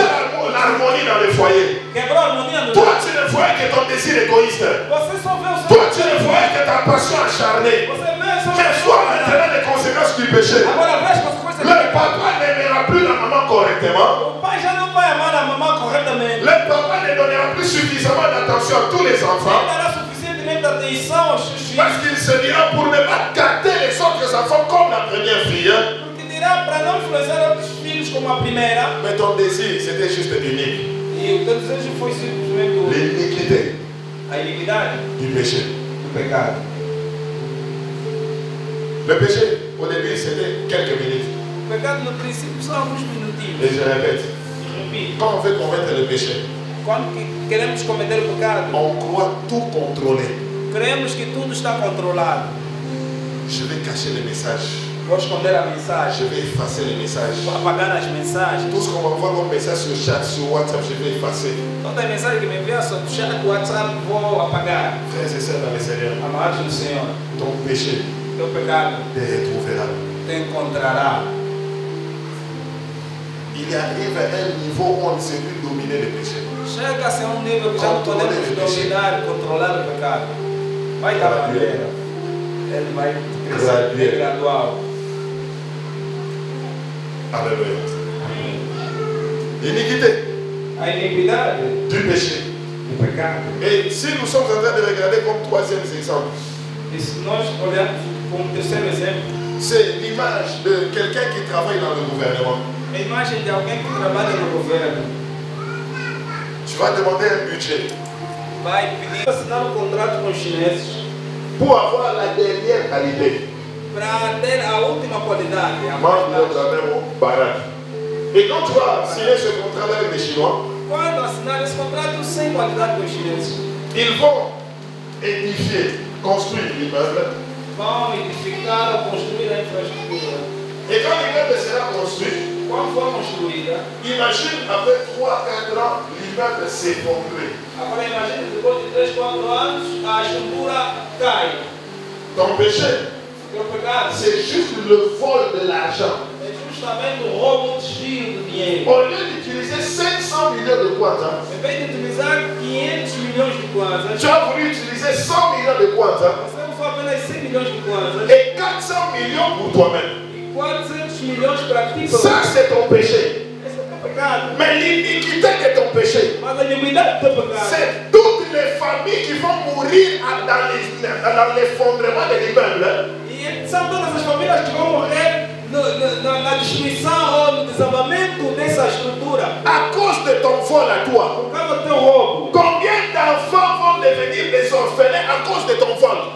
l'harmonie dans le foyer. Quebrou a harmonia no Toi, lar. tu ne voyais que ton désir égoïste. Você só vê o seu Toi, tu ne voyais que ta passion acharnée. Você vê o seu Mais vois maintenant les conséquences du péché. Agora vê as consequências do Le pecado. papa n'aimera plus la maman correctement. O pai já não vai amar a mamãe corretamente. Le papa ne donnera plus suffisamment d'attention à tous les Não enfants. dará suficientemente atenção aos seus filhos. Parce qu'il se dira pour ne pas gâter les autres enfants comme la première fille. Porque dirá para não influenciar outros filhos como a primeira. Mais ton désir, c'était juste unique. E o teu desejo foi simplesmente L'iniquité a iniquidade du péché. do pecado. Le péché, au début, c'était quelques minutes. O pecado no princípio são alguns minutinhos. Et je répète, E repito, quand on veut commettre le péché, quando queremos cometer o pecado, on croit tout contrôler. creemos que tudo está controlado. Je vais cacher les messages. Vou esconder a Je mensagem, vais effacer les messages. vou apagar as mensagens. Tout ce qu'on m'envoie comme message sur chat, sur WhatsApp, je vais effacer. Toda a mensagem que me envia sobre chat, WhatsApp, vou apagar. Frères et sœurs dans le Seigneur, Amados do Senhor, ton péché teu pecado te retrouvera. te encontrará. Il arrive à un niveau où on ne sait plus dominer le péché. Chega-se a nível que já não podemos dominar, controlar o pecado. Vai dar maneira. Ele vai crescer de gradual. Alléluia. L'iniquité A iniquidade du péché. do pecado. Et si nous sommes en train de regarder comme troisième exemple, E se nós olharmos como terceiro exemplo, c'est l'image de quelqu'un qui travaille dans le gouvernement. a imagem de alguém que trabalha no governo Tu vas demander un budget vai pedir para assinar um contrato com os chineses pour avoir la dernière qualité. para ter a última qualidade, a Mange qualidade. notre même baraque. Et quand tu vas signer ce contrat avec les Chinois, Quando assinar esse contrato sem qualidade com os chineses, ils vont édifier, construire l'immeuble. vão edificar ou construir a infraestrutura. Et quand l'immeuble sera construit, Quando for construída, imagine après 3-4 ans, l'immeuble s'effondrer. agora imagine depois de 3, 4 anos, a estrutura cai. Ton péché, Teu pecado c'est juste le vol de l'argent. é justamente o roubo, o desvio do dinheiro. Au lieu d'utiliser 500 millions de kwanza, Em vez de utilizar 500 milhões de kwanzas, tu as voulu utiliser 100 millions de kwanza você usou apenas 100 milhões de kwanzas et 400 millions pour toi-même. e 400 milhões para ti. Ça, c'est ton péché. Esse é o teu pecado. Mais l'iniquité de ton péché, Mas a iniquidade do teu pecado c'est toutes les familles qui vont mourir dans l'effondrement de l'immeuble. e são todas as famílias que vão morrer na destruição ou no desabamento dessa estrutura À cause de ton vol à toi. por causa do teu roubo. Combien d'enfants vont devenir des orphelins à cause de ton vol?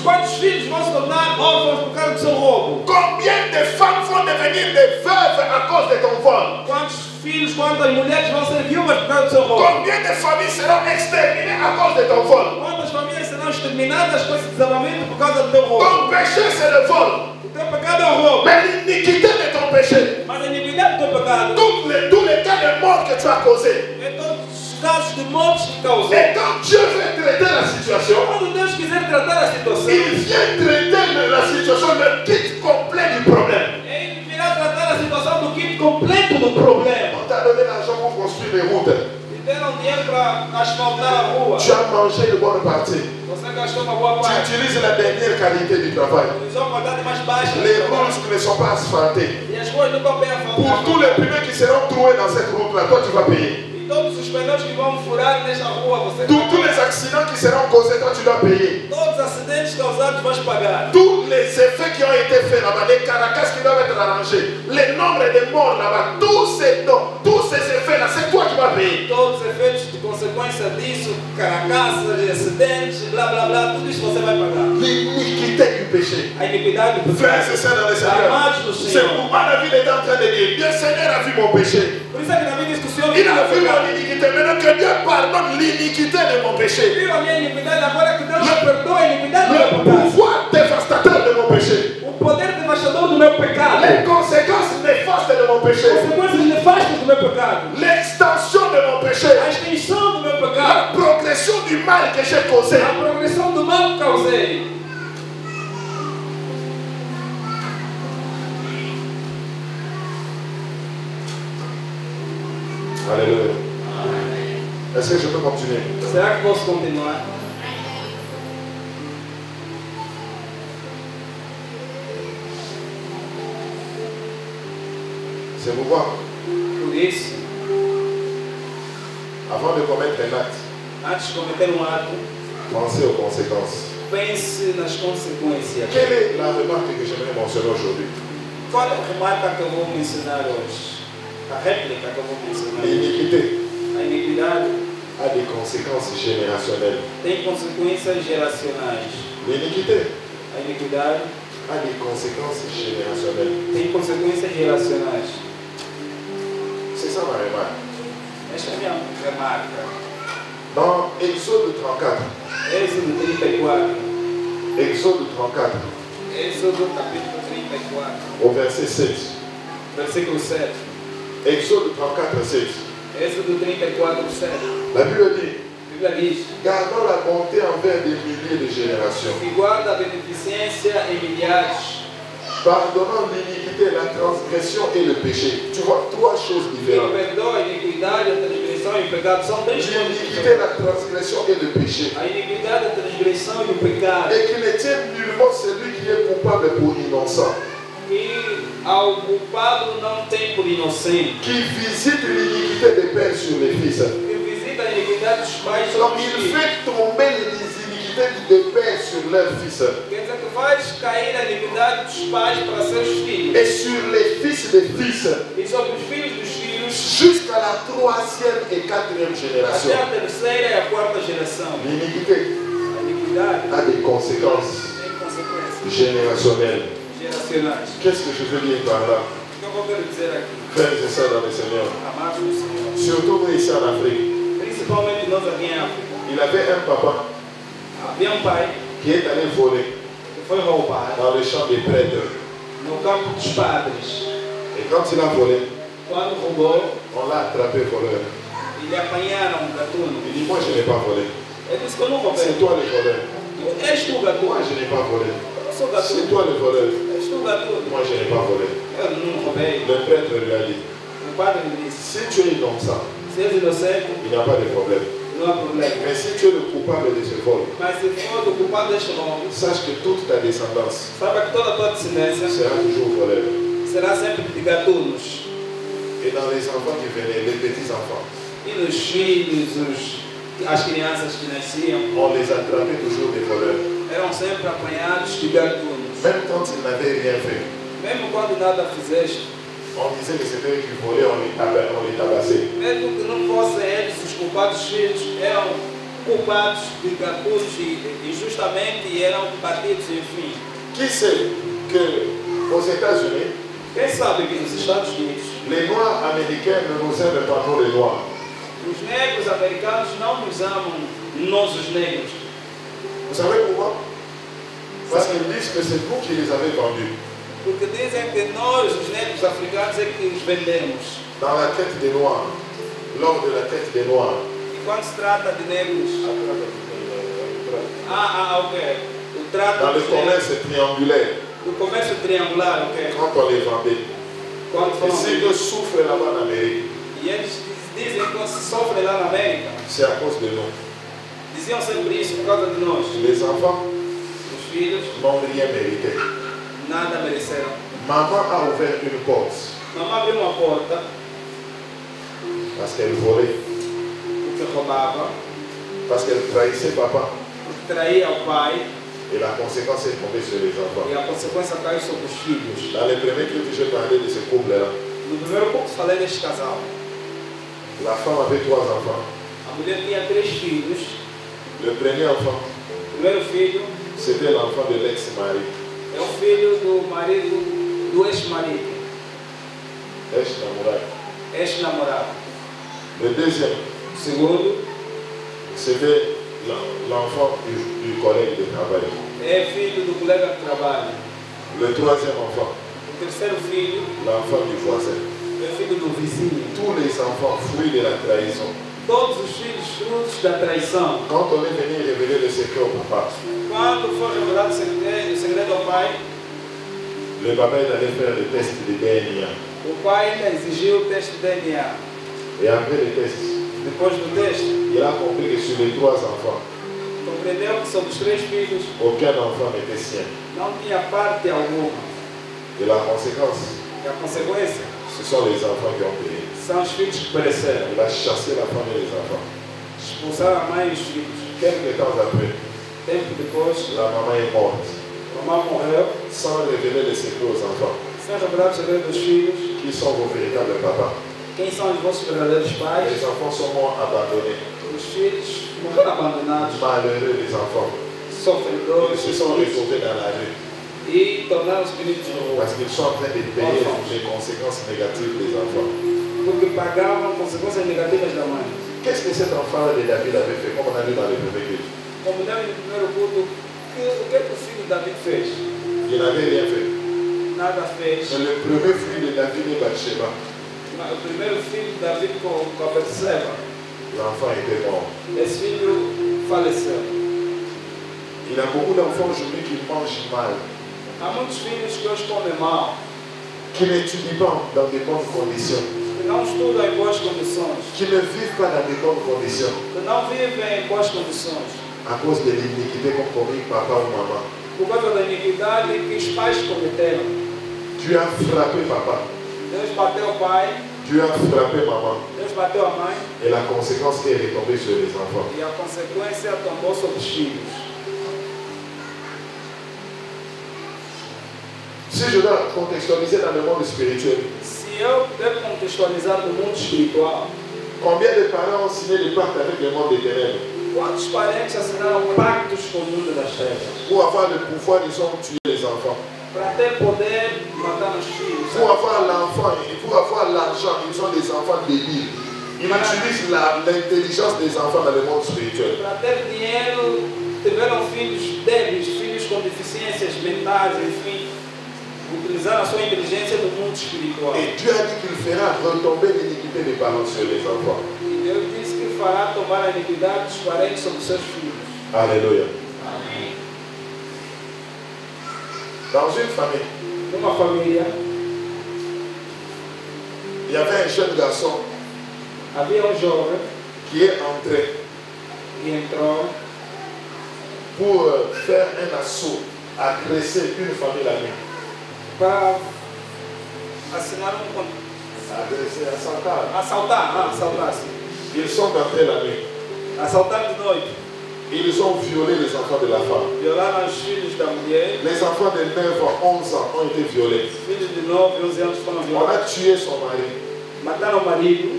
Quantos filhos vão se tornar órfãos por causa do seu roubo? Combien de femmes vont devenir des veuves à cause de ton vol? Quantos filhos, quantas mulheres vão ser viúvas por causa do seu roubo? Combien de familles seront exterminées à cause de ton vol? Quantas famílias serão são exterminadas com esse desabamento por causa do teu roubo. Ton péché, c'est le vol. O teu pecado é o roubo. Mais l'iniquité de ton péché, Mas a iniquidade do teu pecado, tous les cas de mort que tu as causés. é todos os casos de mortes que causou. Et quand Dieu veut traiter la situation, Quando Deus quiser tratar a situação, il vient traiter la situation, le kit complet du problème. Ele virá tratar a situação do kit completo do problema. On t'a donné l'argent pour construire des routes. E deram dinheiro para asfaltar a rua. Tu as mangé de bonne partie. Você gastou uma boa Tu parte. utilises la dernière qualité du travail. Utilizou a qualidade mais baixa. Les routes qui ne sont pas asphaltées. E as ruas não estão bem Pour asfaltadas. tous les pneus qui seront troués dans cette route-là, toi tu vas payer. E todos os pneus que vão furar nesta rua, você Tous les accidents qui seront causés, toi tu dois payer. Todos os acidentes causados vais pagar. Tous les effets qui ont été faits là-bas, les caracas qui doivent être arrangés, les nombres de morts là-bas, tous ces dons, tous ces effets-là, c'est toi qui vas payer. Todos os efeitos de consequência disso, carcaças, acidentes, blá blá blá, tudo isso você vai pagar. L'iniquité du péché. A iniquidade do Frères et pecado. sœurs dans le Seigneur, Amados do c'est Senhor. pourquoi David est en train de dire, Dieu Seigneur a vu mon péché. Por isso é que Davi diz que o Senhor Il a vu viu mon iniquité. Maintenant que Dieu pardonne l'iniquité de mon péché. a minha iniquidade, agora que Deus perdoa a iniquidade do meu Le pecado. pouvoir dévastateur de mon péché. O poder devastador do meu pecado. Les conséquences néfastes de mon péché. Consequências nefastas do meu pecado. L'extension de mon péché. A extensão do meu La pecado. progression du mal que j'ai causé. A progressão do mal que causei. Alléluia. Est-ce que je peux continuer? Será que posso continuar? C'est pourquoi, Por isso, avant de commettre un acte, antes de cometer ato, pensez aux conséquences. pense nas consequências. Quelle est la remarque que j'aimerais mentionner aujourd'hui? Qual é a remarca que eu vou mencionar hoje? A réplica que eu vou mencionar. L'iniquité A iniquidade a des conséquences générationnelles. tem consequências geracionais. L'iniquité A iniquidade a des conséquences générationnelles. tem consequências geracionais. C'est ça ma remarque. Esta é a minha remarca. Dans Exode 34, Êxodo 34. Exode 34, Êxodo capítulo 34. au verset 7. Versículo 7. Exode 34, 7. Êxodo 34, 7. La Bible dit, A Bíblia diz: gardons la bonté envers des milliers de générations. e guarda a beneficência em milhares. Pardonnant l'iniquité, la transgression et le péché. Tu vois, trois choses Ele différentes. perdoa a iniquidade, a transgressão e o pecado. São três coisas L'iniquité, diferentes. la transgression et le péché. A iniquidade, a transgressão e o pecado. Et qu'il ne tient nullement celui qui est coupable pour innocent. E ao culpado não tem por inocente. Qui visite l'iniquité des pères sur les fils. Que visita a iniquidade dos pais Donc sobre os il filhos. fait tomber les iniquités des pères sur leurs fils. Quer dizer que faz cair a iniquidade dos pais para seus filhos. Et sur les fils des fils. E sobre os filhos dos filhos, Jusqu'à la troisième et quatrième génération. até a terceira e a quarta geração. L'iniquité A iniquidade a des conséquences tem consequências générationnelles. geracionais. Qu'est-ce que je veux dire par là? O que eu vou querer dizer aqui? Frères et sœurs dans le Seigneur. Amados do Senhor. Surtout nous ici en Afrique. Principalmente nós aqui em África. Il avait un papa Havia pai qui est allé voler que foi roubado dans le champ des prêtres. no campo dos padres. Et quand il a volé, Quando roubou, on l'a attrapé voleur. ele apanharam um gatuno. Il dit, moi je n'ai pas volé. Ele disse que eu não roubei. C'est toi le voleur. És tu o Moi gatuno? je n'ai pas volé. Eu não sou C'est gatuno. toi le voleur. És tu o gatuno? Moi je n'ai pas volé. Eu não roubei. Le prêtre lui a dit, O padre me disse: si tu es innocent, se és inocente, il n'y a pas de problème. não há problema. Mais si tu es le coupable de ce vol, Mas se for do culpado deste roubo, sache que toute ta descendance saiba que toda a tua descendência sera toujours voleur. será sempre de gatunos. Et dans les enfants qui venaient, les petits-enfants, E nos filhos, as crianças que nasciam, on les attrapait toujours des voleurs. eram sempre apanhados de gatunos. Même quand ils n'avaient rien fait, Mesmo quando nada fizeste, on disait que c'était eux qui volaient, on les tabassait. mesmo que não fossem eles os culpados filhos, eram culpados de gatunos e justamente eram batidos, enfim. Qui sait qu'aux États-Unis, Quem sabe que nos Estados Unidos, les Noirs américains ne nous aiment pas, nous les Noirs. os negros americanos não nos amam, nós os negros. Vous savez pourquoi? Parce qu'ils disent que c'est vous qui les avez vendus. Porque dizem que nós, os negros africanos, é que os vendemos. Dans la tête des Noirs, lors de la tête des Noirs. E quando se trata de negros... ok. O trato dans le commerce triangulaire. O comércio triangular, ok. Quand on les vendait. Et si que souffrent là-bas en Amérique. E eles dizem que se sofre lá na América. C'est à cause de nous. Diziam sempre isso por causa de nós. Les enfants n'ont rien mérité. Nada mereceram. Maman a ouvert une porte. Maman abriu uma porta. Parce qu'elle volait. Porque roubava. Parce qu'elle trahissait papa. Porque traía o pai. Et la conséquence est tombée sur les enfants. E a consequência caiu sobre os filhos. Dans les premiers clips, j'ai parlé de ce couple-là. No primeiro pouco falei deste casal. La femme avait 3 enfants. A mulher tinha 3 filhos. Le premier enfant, o primeiro filho, c'était l'enfant de l'ex-mari. É o filho do marido, do ex-marido. Ex-namorado. Ex-namorado. Le deuxième, segundo, c'était l'enfant du collègue de travail. É filho do colega de trabalho. Le troisième enfant, o terceiro filho, l'enfant du voisin. É filho do vizinho. Tous les enfants fruits de la trahison. Todos os filhos frutos da traição. Quand on est venu révéler le secret au papa, quando foi revelado o segredo ao pai, le papa allait faire le test de DNA. O pai ainda exigiu o teste de DNA. Et après le test, depois do teste, il a compris que sur les 3 enfants, compreendeu que sobre os 3 filhos, aucun enfant n'était sien. Não tinha parte alguma. Et la conséquence, E a consequência, ce sont les enfants qui ont payé. São os filhos que pereceram. Il a chassé la femme et les enfants. Expulsaram a mãe e os filhos. Quelques temps après, tempo depois, la maman est morte. A mamãe morreu. Sans révéler le secret aux enfants. Sem revelar o segredo dos filhos. Qui sont vos véritables papas? Quem são os vossos verdadeiros pais? Les enfants sont morts abandonnés. Os filhos morreram abandonados. Malheureux les enfants. Sofredores. Ils se sont retrouvés dans la rue. E tornaram-se bonitos de novo. Parce qu'ils sont en train de payer les conséquences négatives des enfants. Porque pagavam consequências negativas da mãe. Qu'est-ce que cet enfant de David avait fait? Comme on a vu dans le premier livre. Como deu no primeiro culto, o que o filho de David fez? Il n'avait rien fait. Nada fez. Mais le premier fils de David est Bathsheba. O primeiro filho de David com a Batseba. L'enfant était mort. Esse filho faleceu. Il y a beaucoup d'enfants aujourd'hui qui mangent mal. Há muitos filhos que hoje comem mal. Qui n'étudient pas dans de bonnes conditions. Que não estudam em boas condições. Qui ne vivent pas dans de bonnes conditions. Que não vivem em boas condições. À cause de l'iniquité qu'ont commis papa ou maman. Por causa da iniquidade que os pais cometeram. Dieu a frappé papa. Deus bateu o pai. Dieu a frappé maman. Deus bateu a mãe. Et la conséquence est retombée sur les enfants. E a consequência tombou sobre os filhos. Si je dois contextualiser dans le monde spirituel, se eu puder contextualizar no mundo espiritual, combien de parents ont signé des pactes avec le monde des ténèbres? Quantos parentes assinaram pactos com o mundo das trevas? Pour avoir le pouvoir, ils ont tué les enfants. Para ter poder, matar os filhos. Pour avoir l'enfant, pour avoir l'argent, ils ont des enfants débiles. Ils utilisent l'intelligence des enfants dans le monde spirituel. Para ter dinheiro, tiveram filhos débeis, filhos com deficiências mentais, enfim. Utilizaram a sua inteligência no mundo espiritual. Et Dieu a dit qu'il fera retomber l'iniquité des parents sur les enfants. E Deus disse que fará tomar a iniquidade dos parentes sobre seus filhos. Alléluia. Amém. Dans une famille, Numa família, il y avait un jeune garçon havia jovem qui est entré que entrou pour faire un assaut, agresser une famille la nuit. para assinar Agresser, assaltar, sim. Ils sont entrés la nuit. Assaltar de noite. Ils ont violé les enfants de la femme. Violaram os filhos da mulher. Les enfants de 9 ans, 11 ans ont été violés. Filhos de 9, 11 anos foram On a violados. tué son mari. Mataram o marido.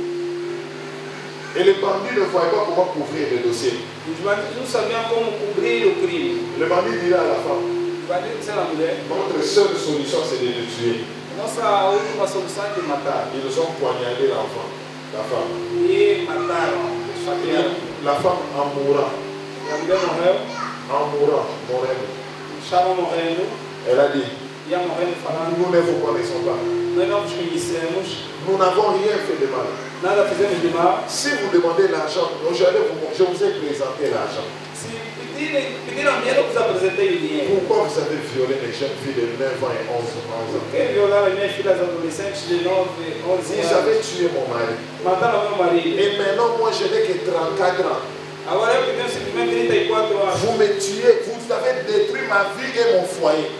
Et les bandits ne voyaient pas comment couvrir le dossier. Os bandidos não sabiam como cobrir o crime. Le bandit dit à la femme, O bandido disse à mulher: notre seule solution c'est de le tuer. nossa última solução é de matar. Ils ont poignardé l'enfant, la femme. E mataram, esfaquearam. La femme en mourant A mulher morreu. En mourant, morrendo. Estava morrendo. Elle a dit, Ia morrendo falando. nous ne vous connaissons pas. Nós não vos conhecemos. Nous n'avons rien fait de mal. Nada fizemos de mal. Si vous demandez l'argent, je vous ai présenté l'argent. Se pediram dinheiro, eu vos apresentei o dinheiro. Pourquoi vous avez violé les jeunes filles de 9 ans et 11 ans? Quem violaram as minhas filhas adolescentes de 9, 11 Ils anos? avaient tué mon mari. Mataram meu marido. Et maintenant, moi, je n'ai que 34 ans. Agora eu que tenho simplesmente 34 anos. Vous me tuez, vous avez détruit ma vie et mon foyer.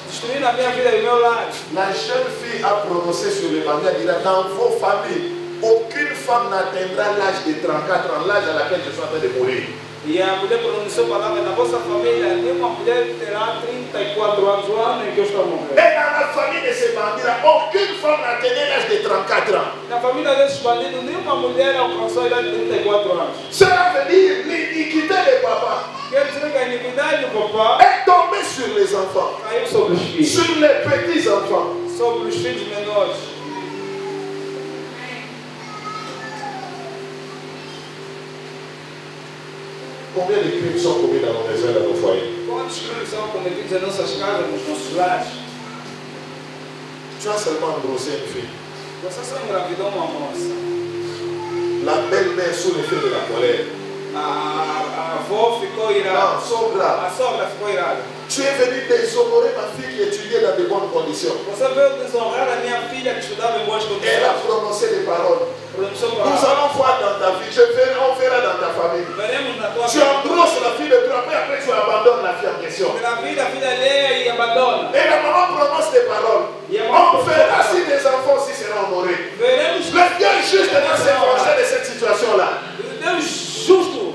Destruindo a minha vida e o meu lar. La jeune fille a prononcé sur le mandat, elle dit, dans vos familles, aucune femme n'atteindra l'âge de 34 ans, l'âge à laquelle je suis en train de mourir. E a mulher pronunciou a palavra na vossa família, nenhuma mulher terá 34 anos, o ano em que eu estou a morrer. Et dans la famille de ces bandits-là, aucune femme n'atteignait l'âge de 34 ans. Na família desses bandidos, nenhuma mulher alcançou a idade de 34 anos. Cela veut dire l'iniquité des papas Quer dizer que a iniquidade do papá est tombée sur les enfants, caiu sobre os filhos, sur les petits-enfants. sobre os filhos menores. Combien de crimes sont commis dans nos maisons et dans nos foyers? Quantos crimes são cometidos em nossas casas, nos nossos lares? Tu as seulement engrossé une fille. Você só engravidou uma moça. La belle-mère sous l'effet de la colère. A avó ficou irada. Non, sogra, A sogra ficou irada. tu es venu déshonorer ma fille qui étudiait dans de bonnes conditions. Você veio desonrar a minha filha que estudava em boas Elle a condições. prononcé des paroles. Pronunciou Nous palavras. allons voir dans ta vie, on verra dans ta famille. Veremos na tua Tu engrosses la fille de toi, après tu abandonnes la fille en question. Engravida a filha alheia e abandona. Et la maman prononce des paroles. On verra si tes enfants aussi seront honorés. Veremos Le Dieu juste va s'efforcer de cette situation-là. Deus justo.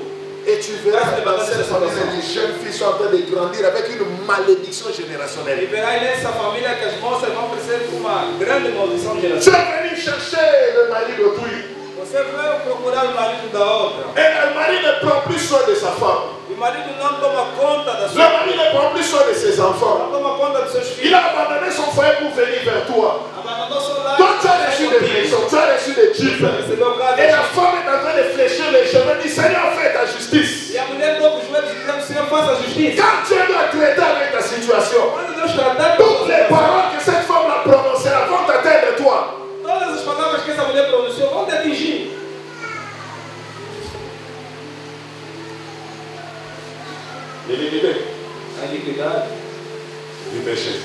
Et tu verras que dans cette famille, les jeunes filles sont en train de grandir avec une malédiction E générationnelle. verás nessa família que as moças vão crescer com uma grande maldição Tu geracional. es venu chercher le mari d'autrui. Você veio procurar o marido da outra. Et le mari ne prend plus soin de sa femme. E o marido não toma conta da Le sua. mari ne prend plus soin de ses Não enfants. toma conta dos seus Il filhos. a abandonné son foyer pour venir vers toi. Abandonou seu lar. Toi, tu as reçu des maisons, tu as reçu des jeeps. Recebeu casa. Et la femme est en train de fléchir les cheveux. Dit, Seigneur, fais ta justice. E a mulher dobra os joelhos dizendo: Senhor, faça a justiça. Quand Dieu doit traiter avec ta situation, Quando Deus tratar toutes les paroles que cette femme a prononcées vont t'atteindre toi. todas as palavras que essa mulher pronunciou vão te atingir. L'iniquité A iniquidade. du péché.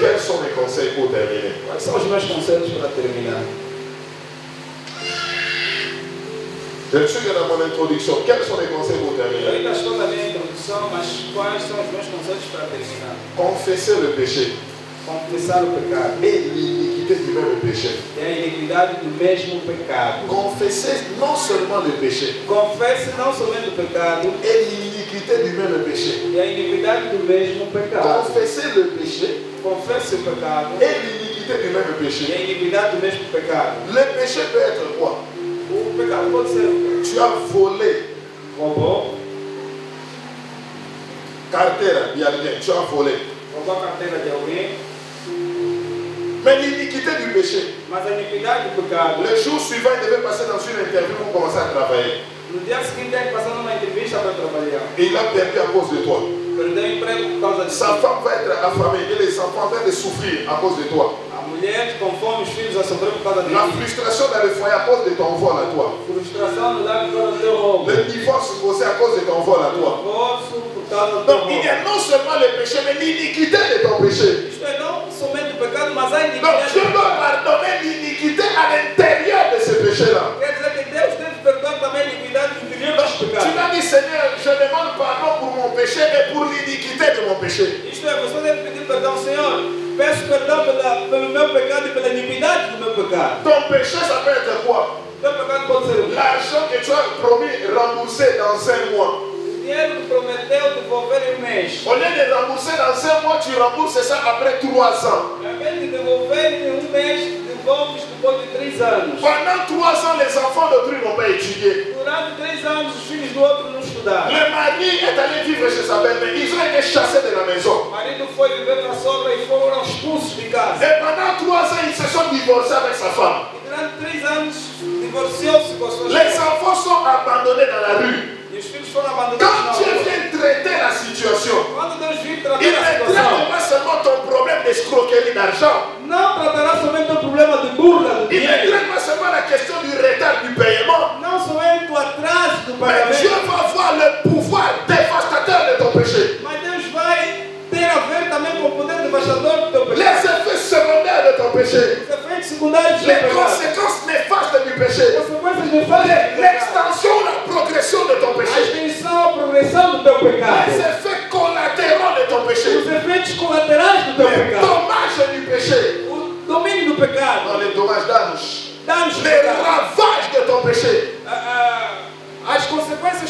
Quels sont mes conseils pour terminer? Quais são os meus conselhos para terminar? Je suis dans mon introduction. Quels sont mes conseils pour Eu terminer? ainda estou na minha introdução, mas quais são os meus conselhos para terminar? Confesser le péché Confessar o pecado. et l'iniquité du même péché. É a iniquidade do mesmo pecado. Confesser non seulement le péché Confesse não somente o pecado, et l'iniquité du même péché. e a iniquidade do mesmo pecado. Confesser le péché Confesse o pecado et l'iniquité du même e péché. a iniquidade do mesmo pecado. Le péché peut être quoi? O pecado pode ser o quê? Tu as volé. Roubou, Carteira de alguém, tu as volé. roubou a carteira de alguém, Mais l'iniquité du péché, mas a iniquidade do pecado, le jour suivant, il devait passer dans une interview pour commencer à travailler. no dia seguinte ele passou numa entrevista para trabalhar. Et il a perdu à cause de toi. Perdeu o emprego por causa de Sa femme va être affamée et les enfants en train de souffrir à cause de toi. A mulher com fome, os filhos a sofrer por causa de La ti. frustration dans le foyer à cause de ton vol à toi. Frustração no lar por causa do teu roubo. Le divorce causé à cause de ton vol à toi. Divórcio por causa do teu Donc il y roubo. a non seulement le péché, mais l'iniquité de ton péché. Isto é não somente o pecado, mas a Donc iniquidade. Dieu doit pardonner l'iniquité à l'intérieur de ce péché-là. Quer dizer que Deus deve perdoar também a iniquidade do interior dos Tu pecados. m'as dit, Seigneur, je demande pardon pour mon péché et pour l'iniquité de mon péché. Isto é, você deve pedir perdão, Senhor. Peço perdão pelo meu pecado e pela iniquidade do meu pecado. Ton péché, ça peut être quoi? O teu pecado pode ser o quê? L'argent que tu as promis rembourser dans 5 mois. O dinheiro que prometeu devolver em um mês. Au lieu de rembourser dans 5 mois, tu rembourses ça après 3 ans. Em vez de devolver em um mês, devolves depois de 3 anos. Pendant 3 ans, les enfants d'autrui n'ont pas étudié. Durante 3 anos, os filhos do outro não estudaram. Le mari est allé vivre chez sa belle-mère. Ils ont été chassés de la maison. O marido foi viver com a sogra e foram expulsos de casa. Et pendant 3 ans, ils se sont divorcés avec sa femme. E durante 3 3 anos, divorciou-se com a sua Les esposa. enfants sont abandonnés dans la rue. E os filhos foram abandonados Quand na Dieu rua. vient traiter la situation, Quando Deus vir il tratar a ne traite situação, pas seulement ton problème d'escroquerie d'argent. não tratará somente o problema de burla do Il ne dinheiro. traite pas seulement la question du retard du paiement. Não somente o atraso do Mais Dieu pagamento. va voir le pouvoir dévastateur de ton péché. Mas Deus vai ter a ver também com o poder devastador do teu Les pecado. effets secondaires de ton péché. Os efeitos secundários do teu Les pecado. conséquences néfastes du péché. As consequências nefastas do pecado. L'extension, la progression de ton A péché. extensão, a progressão do teu Les pecado. effets collatéraux de ton Os péché. efeitos colaterais do teu Les pecado. dommages du péché. O domínio do Non, pecado. les dommages d'âge. Danos do Les pecado. ravages de ton péché. As consequências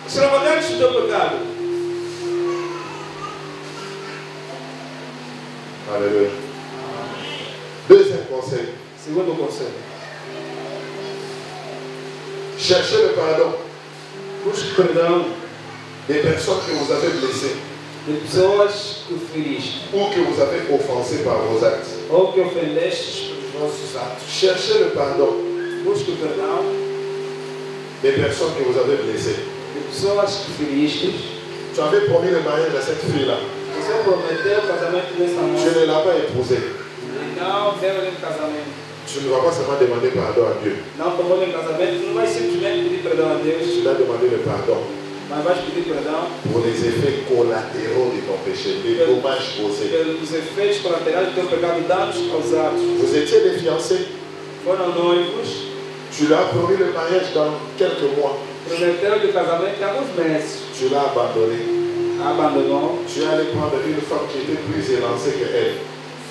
extravagantes do teu pecado. Alléluia. Deuxième conseil. Segundo conselho. Cherchez le pardon Busque perdão des personnes que vous avez blessées de pessoas que feriste ou que vous avez offensées par vos actes. ou que ofendestes pelos vossos atos. Cherchez le pardon Busque perdão des personnes que vous avez blessées. de pessoas que feristes. Tu avais promis le mariage à cette fille-là. Você prometeu o casamento dessa Tu moça ne l'as pas épousée. e não deu-lhe um casamento. Tu ne vas pas seulement demander pardon à Dieu. Não tomou-lhe um casamento, não vai simplesmente pedir perdão a Deus, Tu dois demander le pardon mas vais pedir perdão pour les effets collatéraux de ton péché, les dommages causés. pelos efeitos colaterais do teu pecado, danos causados. Vous étiez des fiancés. Foram noivos, Tu lui as promis le mariage dans quelques mois. prometeu-lhe o casamento em alguns meses. Tu l'as abandonné. Abandonou. Tu es allé prendre une femme qui était plus élancée que elle.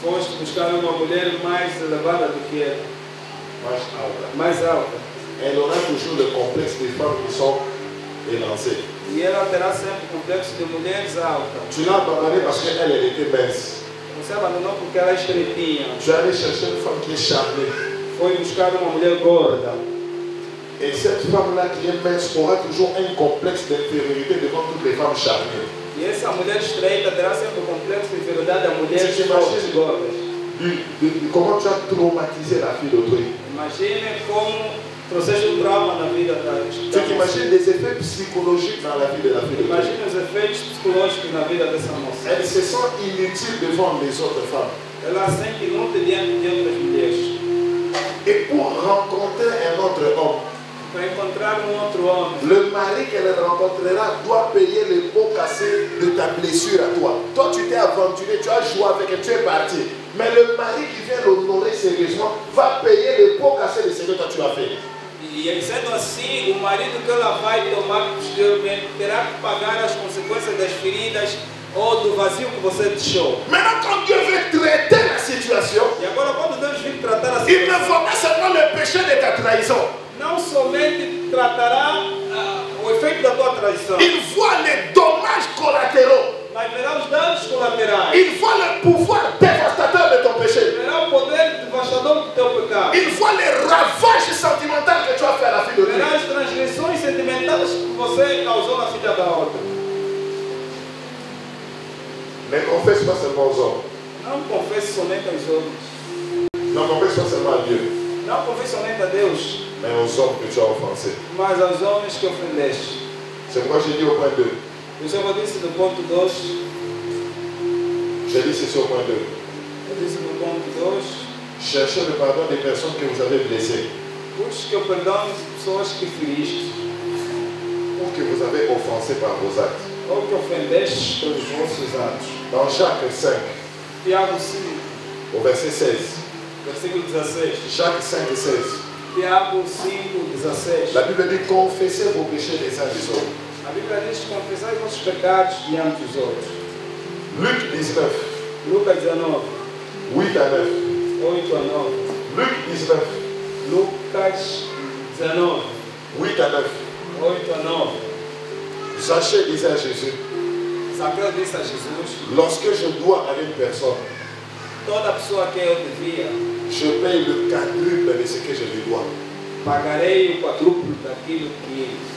Foste buscar uma mulher mais elevada do que ela, mais alta. Elle aura toujours le complexe des femmes qui sont élancées. E ela terá sempre o complexo de mulheres altas. Tu l'as abandonnée parce qu'elle elle était mince. Você abandonou porque ela é estreitinha. Tu es allé chercher une femme qui est charnée. Foi buscar uma mulher gorda. Et cette femme-là qui est mince aura toujours un complexe d'infériorité devant toutes les femmes charnées. E essa mulher estreita terá sempre o complexo de inferioridade a mulheres Você fortes imagina? e gordas. Comment tu as traumatisé la fille d'autrui. Imagine como trouxeste um trauma na vida da Tu t'imagines des effets psychologiques dans la vie de la fille d'autrui. Imagine os efeitos psicológicos na vida dessa moça. Elle se sent inutile devant les autres femmes. Ela sente inútil diante de outras mulheres. Et pour rencontrer un autre homme, Para encontrar um outro homem, le mari qu'elle rencontrera doit payer les pots cassés de ta blessure à toi. Toi, tu t'es aventuré, tu as joué avec elle, tu es parti. Mais le mari qui vient l'honorer sérieusement va payer les pots cassés de ce que toi tu as fait. e sendo assim, o marido que ela vai tomar posteriormente terá que pagar as consequências das feridas ou do vazio que você deixou. Maintenant, quand Dieu veut traiter la situation, E agora, quando Deus vir tratar a il ne situação, voit pas seulement le péché de ta trahison. não somente tratará o efeito da tua traição, Il voit les dommages collatéraux. mas verá os danos colaterais, Il voit le pouvoir dévastateur de ton péché. verá o poder devastador do teu pecado, Il voit les ravages sentimentaux que tu as fait à la fille de verá Dieu. as transgressões sentimentais que você causou na filha da outra. Ne confesse pas seulement aux hommes. Não confesse somente aos homens, Ne confesse pas seulement à Dieu, não confesse somente a Deus, mais aux hommes que tu as offensés. mas aos homens que ofendeste. C'est pourquoi j'ai dit au point 2. Eu já disse no ponto 2, J'ai dit ceci au point 2. eu disse no ponto 2, Cherchez le pardon des personnes que vous avez blessées busque o perdão de pessoas que feriste ou que vous avez offensées par vos actes. ou que ofendeste pelos vossos atos. Dans Jacques 5, Tiago 5, au verset 16. versículo 16. Jacques 5 et 16. Tiago 5, 16. La Bible dit confessez vos péchés les uns des autres. A Bíblia diz: confessai vossos pecados diante dos outros. Luc 19, Lucas 19, 8 à 9. 8 a 9. Luc 19, Lucas 19, 8 à 9. 8 a 9. Zachée disait à Jésus, Zaqueu disse a Jesus: lorsque je dois à une personne, toda pessoa que eu devia, je paye le quadruple de ce que je lui dois. pagarei o quadruplo daquilo que.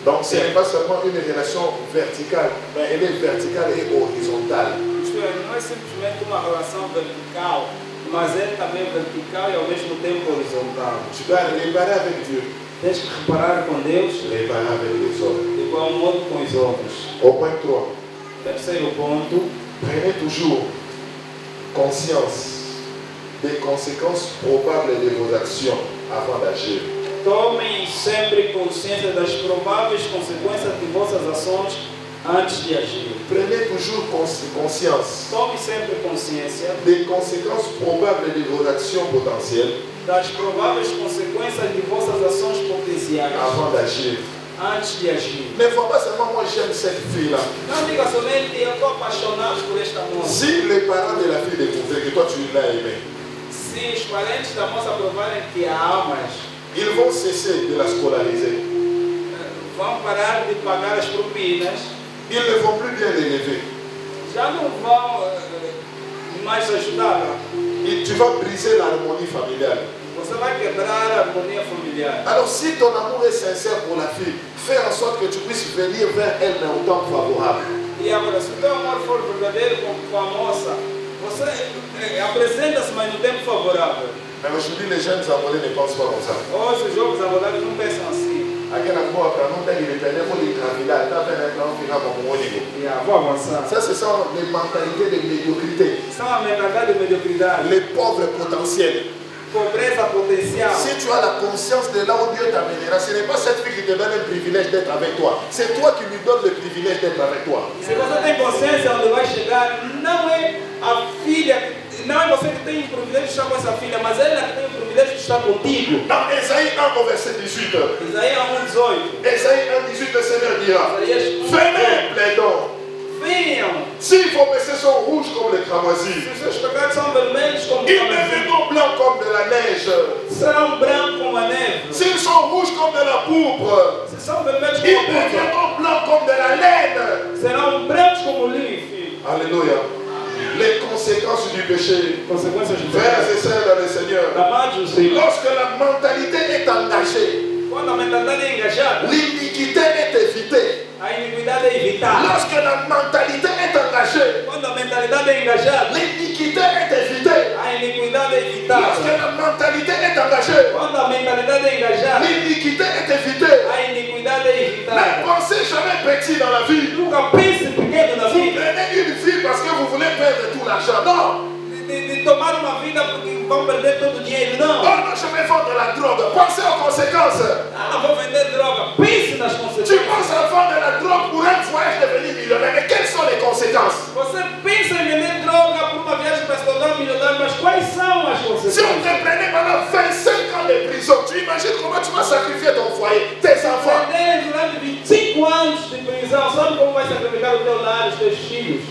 Donc ce n'est pas seulement une relation verticale, mais elle est verticale et horizontale. Isto é, não é simplesmente uma relação vertical, mas ele também é vertical e ao mesmo tempo horizontal. Tu dois réparer avec Dieu, Tens que reparar com Deus réparer avec les hommes. de igual modo com os outros. Au point 3, Terceiro ponto, prenez toujours conscience des conséquences probables de vos actions avant d'agir. tomem sempre consciência das prováveis consequências de vossas ações antes de agir. Prenez toujours conscience Tome sempre consciência des conséquences probables de vos actions potentielles das prováveis consequências de vossas ações potenciais avant d'agir. antes de agir. Ne vois pas seulement moi j'aime cette fille-là. Não diga somente eu estou apaixonado por esta moça. Si les parents de la fille découvraient que toi tu l'as aimée, Se os parentes da moça provarem que a amas, ils vont cesser de la scolariser. vão parar de pagar as propinas, Ils ne vont plus bien l'élever. já não vão mais ajudá-la. Et tu vas briser l'harmonie familiale. Você vai quebrar a harmonia familiar. Alors si ton amour est sincère pour la fille, fais en sorte que tu puisses venir vers elle en temps favorable. E agora, se o teu amor for verdadeiro com a moça, você apresenta-se, mas no tempo favorável. Mais aujourd'hui, les jeunes amoureux ne pensent pas comme ça. Hoje os jovens namorados não pensam assim. Aquela boa para não ter que depender de trabalhar, está vendo que não fica como único. Vou avançar. Ça, ce sont les mentalités de médiocrité. São a mentalidade de mediocridade. Les pauvres potentiels. Pobreza potencial. Si tu as la conscience de là où Dieu t'amènera, ce n'est pas cette fille qui te donne un privilège d'être avec toi. C'est toi qui lui donnes le privilège d'être avec toi. Se você tem consciência onde vai chegar, não é a filha, não é você que tem o privilégio de estar com essa filha, mas ela que tem o privilégio de estar contigo. Dans Ésaïe 1 au verset 18. Isaías 1:18. Ésaïe 1, 18, le Seigneur dira, Isaías 1:18. venez, plaidons. Venham. Si vos péchés sont rouges comme les cramoisis, Se os seus pecados são vermelhos como ils a neve, deviendront blancs comme de la neige. serão brancos como a neve. S'ils sont rouges comme de la pourpre, Se são vermelhos ils como a púrpura, deviendront blancs comme de la laine. serão brancos como o linho. Alléluia. Les conséquences du péché. Consequências de Frères pecado. et sœurs dans le Seigneur, Amados do Senhor, lorsque la mentalité est engagée, quando a mentalidade é engajada, l'iniquité est évitée. a iniquidade é evitada. Lorsque la mentalité est engagée, Quando a mentalidade é engajada, l'iniquité est évitée. a iniquidade é evitada. Lorsque la mentalité est engagée, Quando a mentalidade é engajada, l'iniquité est évitée. a iniquidade é Ne evitada. pensez jamais petit dans la vie. Nunca pense pequeno na Vous vida. prenez une vie parce que vous voulez perdre tout l'argent. Non. De tomar uma vida porque vão perder todo o dinheiro. Não. Oh non, je vais vendre la drogue. Pensez aux conséquences. Ah, vou vender droga. Pense nas Tu consequências. penses à vendre la drogue pour un voyage devenir millionnaire. Mais quelles sont les conséquences? Você pensa em vender droga por uma viagem para se tornar milionário, mas quais são as Si on consequências? te prenait pendant 25 ans de prison, tu imagines comment tu vas sacrifier ton foyer, tes enfants. Vender durante 25 anos de prisão, sabe como vai sacrificar o teu lar, os teus filhos?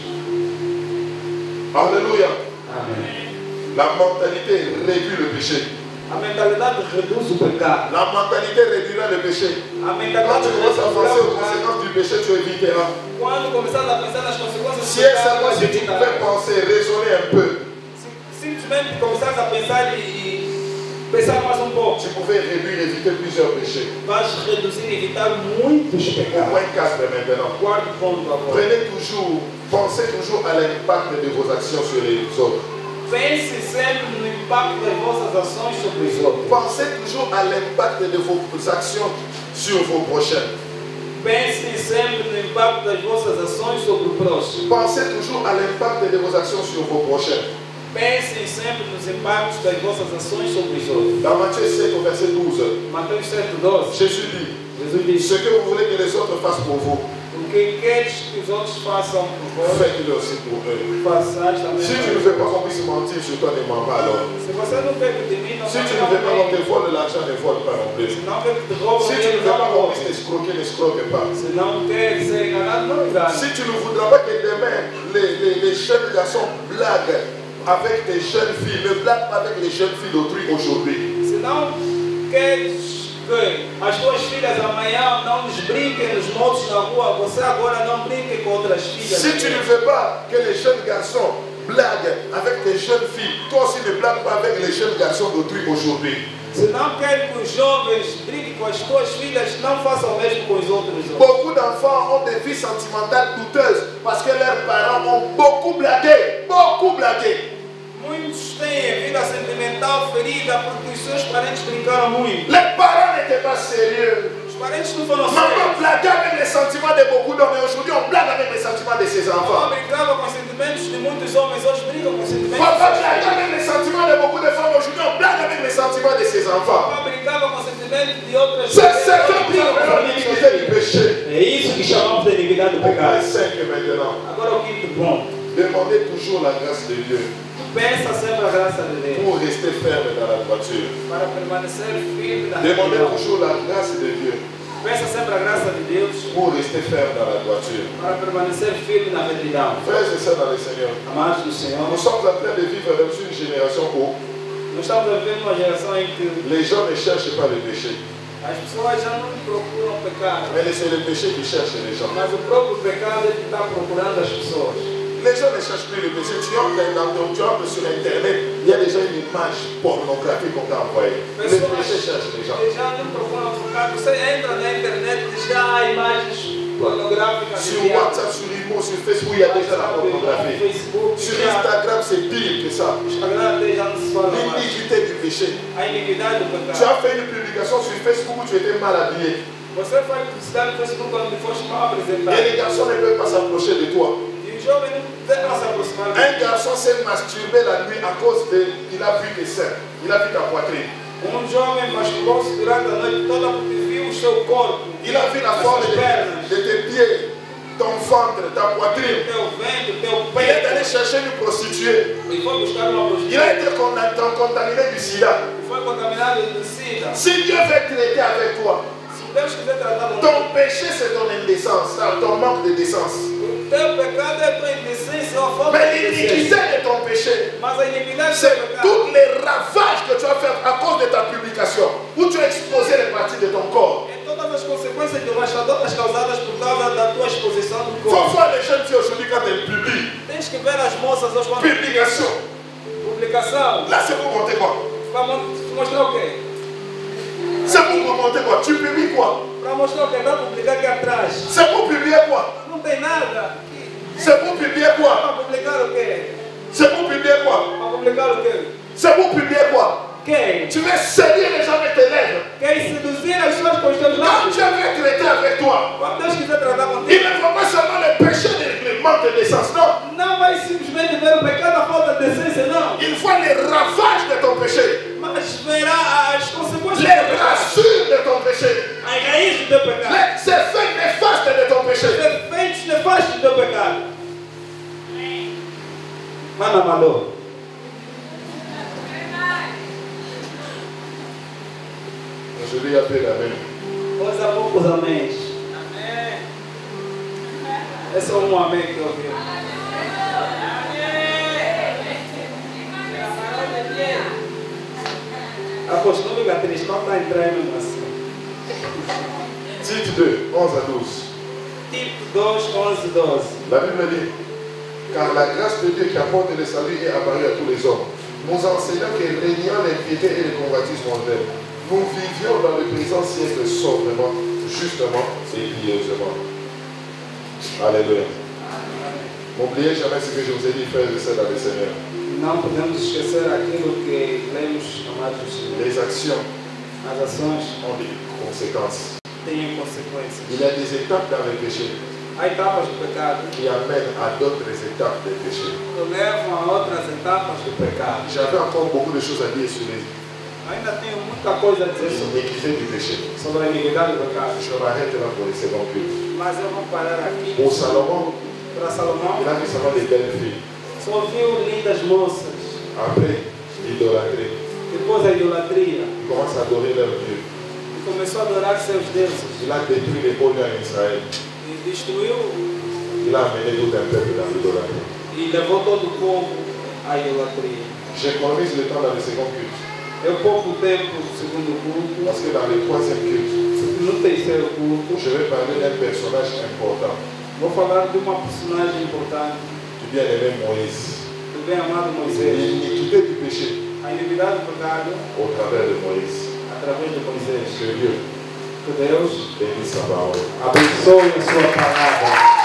Alléluia. Amém. La mentalité réduit le péché. A mentalidade reduz o pecado. La mentalité réduira le péché. A Quand mentalidade tu commences à penser aux reduz o pecado. conséquences du péché, tu éviteras. Quando começar a pensar nas consequências Si do est pecado, seulement vai si tu evitar. pouvais penser, raisonner un peu, Simplesmente começar a pensar e pensar mais um pouco. tu pouvais réduire, éviter plusieurs péchés. Vais reduzir e evitar muitos pecados. Point 4 maintenant. Quarto ponto agora. Prenez toujours, pensez toujours à l'impact de vos actions sur les autres. Pense sempre no impacto das vossas ações sobre os outros. Pensez toujours à l'impact de vos actions sur vos prochains. Pense sempre no impacto das vossas ações sobre o próximo. Pensez toujours à l'impact de vos actions sur vos prochains. Pensem sempre nos impactos das vossas ações sobre os outros. Dans Matthieu 7 au verset 12, Mateus 7:12. Jésus dit, Jesus diz: ce que vous voulez que les autres fassent pour vous, o que queres que os outros façam por vós, faites-le aussi pour eux. façais também. Si tu ne veux pas qu'on puisse mentir sur toi, ne mens pas alors. Se você não quer que de mim, não Si tu ne veux pas qu'on te vole l'argent, ne vole pas non plus. Se não quer que te roubem, Si tu ne veux pas não qu'on puisse roubem. t'escroquer, n'escroque pas. Se não quer ser enganado, não engane. Si tu ne voudras pas que demain les jeunes garçons blaguent avec tes jeunes filles, ne blaguent pas avec les jeunes filles d'autrui aujourd'hui. Se não queres que as tuas filhas amanhã não nos brinquem nos motos na rua, você agora não brinque com outras filhas. Si tu ne veux pas que les jeunes garçons blaguent avec tes jeunes filles, toi aussi ne blague pas avec les jeunes garçons d'autrui aujourd'hui. Se não quer que os jovens brinquem com as tuas filhas, não façam o mesmo com os outros homens. Beaucoup d'enfants ont des vies sentimentales douteuses parce que leurs parents ont beaucoup blagué. Beaucoup blagué. Muitos têm a vida ferida porque os seus parentes brincaram muito. Les parents n'étaient pas sérieux. Os parentes não foram Maman sérios. blaguait avec les sentiments de beaucoup d'hommes, et aujourd'hui on blague avec les sentiments de ses Mamãe enfants. brincava com os sentimentos de muitos homens, hoje brincam com os sentimentos Papa de blaguait avec les sentiments de beaucoup de femmes, aujourd'hui on blague avec les sentiments de ses enfants. Mamãe brincava com os sentimentos de outras C'est mulheres, ce que hoje nous brincam com os appelons sentimentos l'iniquité du de péché. É isso que chamamos de iniquidade do Au point pecado. 5 maintenant. Agora o quinto ponto. Demandez toujours la grâce de Dieu Peça sempre a graça de Deus pour rester ferme dans la droiture. para permanecer firme na Demandez retidão. toujours la grâce de Dieu Peça sempre a graça de Deus pour rester ferme dans la droiture. para permanecer firme na retidão. Frères et sœurs dans le Seigneur, Amados do Senhor, nous sommes en train de vivre dans une génération où nós estamos a viver uma geração em que les gens ne cherchent pas le péché, as pessoas já não procuram pecar, mais c'est le péché qui cherche les gens. mas o próprio pecado é que está procurando as pessoas. Les gens ne cherchent plus le péché. Tu entres sur Internet, il y a déjà une image pornographique qu'on t'a envoyée. Le péché cherche les gens. Já não procuram pecar. Você entra na internet e já há imagens pornográficas. Sur WhatsApp, sur Imo, sur Facebook, il y a déjà la pornographie. Facebook, Sur Instagram, c'est pire que ça. Instagram já não se fala mais. L'iniquité du péché. A iniquidade do Tu pecado. as fait une publication sur Facebook où tu étais mal habillé. Você faz publicidade no Facebook quando foste mal apresentado. Et les garçons ne peuvent pas s'approcher de toi. E o jovem não deve se aproximar. Un garçon s'est masturbé la nuit à cause de... Il a vu tes seins. Il a vu ta poitrine. Jovem masturbou-se durante a noite toda porque viu o seu corpo. Il a vu la forme de tes pieds, ton ventre, ta poitrine. Teu ventre, teu Il est peito. allé chercher une prostituée. E foi buscar uma Il a prostituta. été contaminé du sida. E foi contaminado de sida. Si Dieu veut traiter avec toi, Se Deus quiser tratar com ton péché c'est ton indécence, ton manque de décence. o teu pecado é a tua indecência ou a falta Mais de l'iniquité decência. de ton péché, Mas a iniquidade do c'est teu pecado tous les ravages que tu as fait à cause de ta publication, où tu as exposé les parties de ton corps. é todas as consequências devastadoras causadas por causa da tua exposição do Il faut corpo. voir les jeunes filles aujourd'hui quand elles publient. Tens que ver as moças hoje quando Publication. publicação. Là, c'est pour montrer quoi? Para mostrar o quê? C'est pour montrer quoi? Tu publies quoi? Para mostrar o quê? Vai publicar aqui atrás. C'est pour publier quoi? Não tem nada aqui. C'est pour publier quoi? Para publicar o quê? C'est pour publier quoi? Para publicar o quê? C'est pour publier quoi? Quem? Tu veux séduire les gens avec tes lèvres. Quem seduzir as pessoas com os teus Quand lábios. Dieu veut traiter avec toi, Quando Deus quiser tratar il contigo, ne faut pas seulement le péché de manque de décence, non. não vai simplesmente ver o pecado da falta de decência, não. Il voit les ravages de ton péché, Mas verá as consequências les do pecado. racines de ton péché, As raízes do teu pecado. les effets néfastes de ton Os péché. efeitos nefastos do teu pecado. Mano amador. Je lui appelle Amen. Pois há poucos améns. É só um amém que eu ouvi. Apóstolo, não fica triste, não está entrando mesmo assim. Tite 2, 11 à 12. Tito 2, 11, 12. La Bible dit, car la grâce de Dieu qui apporte le salut est apparue à tous les hommes. Nous enseignons que régnant l'impiété et le convoitisme mondain, nous vivions dans le présent siècle sobrement, justement et pieusement. Alléluia. N'oubliez jamais ce que je vous ai dit, frères et sœurs dans le Seigneur. Não podemos esquecer aquilo que lemos, amados do Senhor. Les actions As ações ont des conséquences. têm consequências. Il y a des étapes dans le péché Há etapas do pecado qui amènent à d'autres étapes du péché. que levam a outras etapas do pecado. J'avais encore beaucoup de choses à dire sur Ainda tenho muita coisa a dizer sobre l'iniquité du péché. a iniquidade do pecado. Je m'arrête là pour le second culte. Mas eu vou parar aqui. Pour Salomon, Para Salomão, il a vu seulement des belles filles. só viu lindas moças. Après, l'idolâtrie. Depois a idolatria. Il commence à adorer leur Dieu. E começou a adorar seus deuses. Il a détruit les pôles en Israël. E destruiu Il a amené tout un peuple dans l'idolâtrie. e levou todo o povo à idolatria. J'économise le temps dans le second culte. Eu pouco tempo no segundo culto. Parce que dans le troisième culte, No terceiro culto, je vais parler d'un personnage important. vou falar de uma personagem importante. Du bien-aimé Moïse. Do bem-amado Moisés. L'iniquité du péché A iniquidade do pecado au travers de Moïse. através de Moisés. Que Dieu Que Deus bénisse sa parole. abençoe a sua palavra.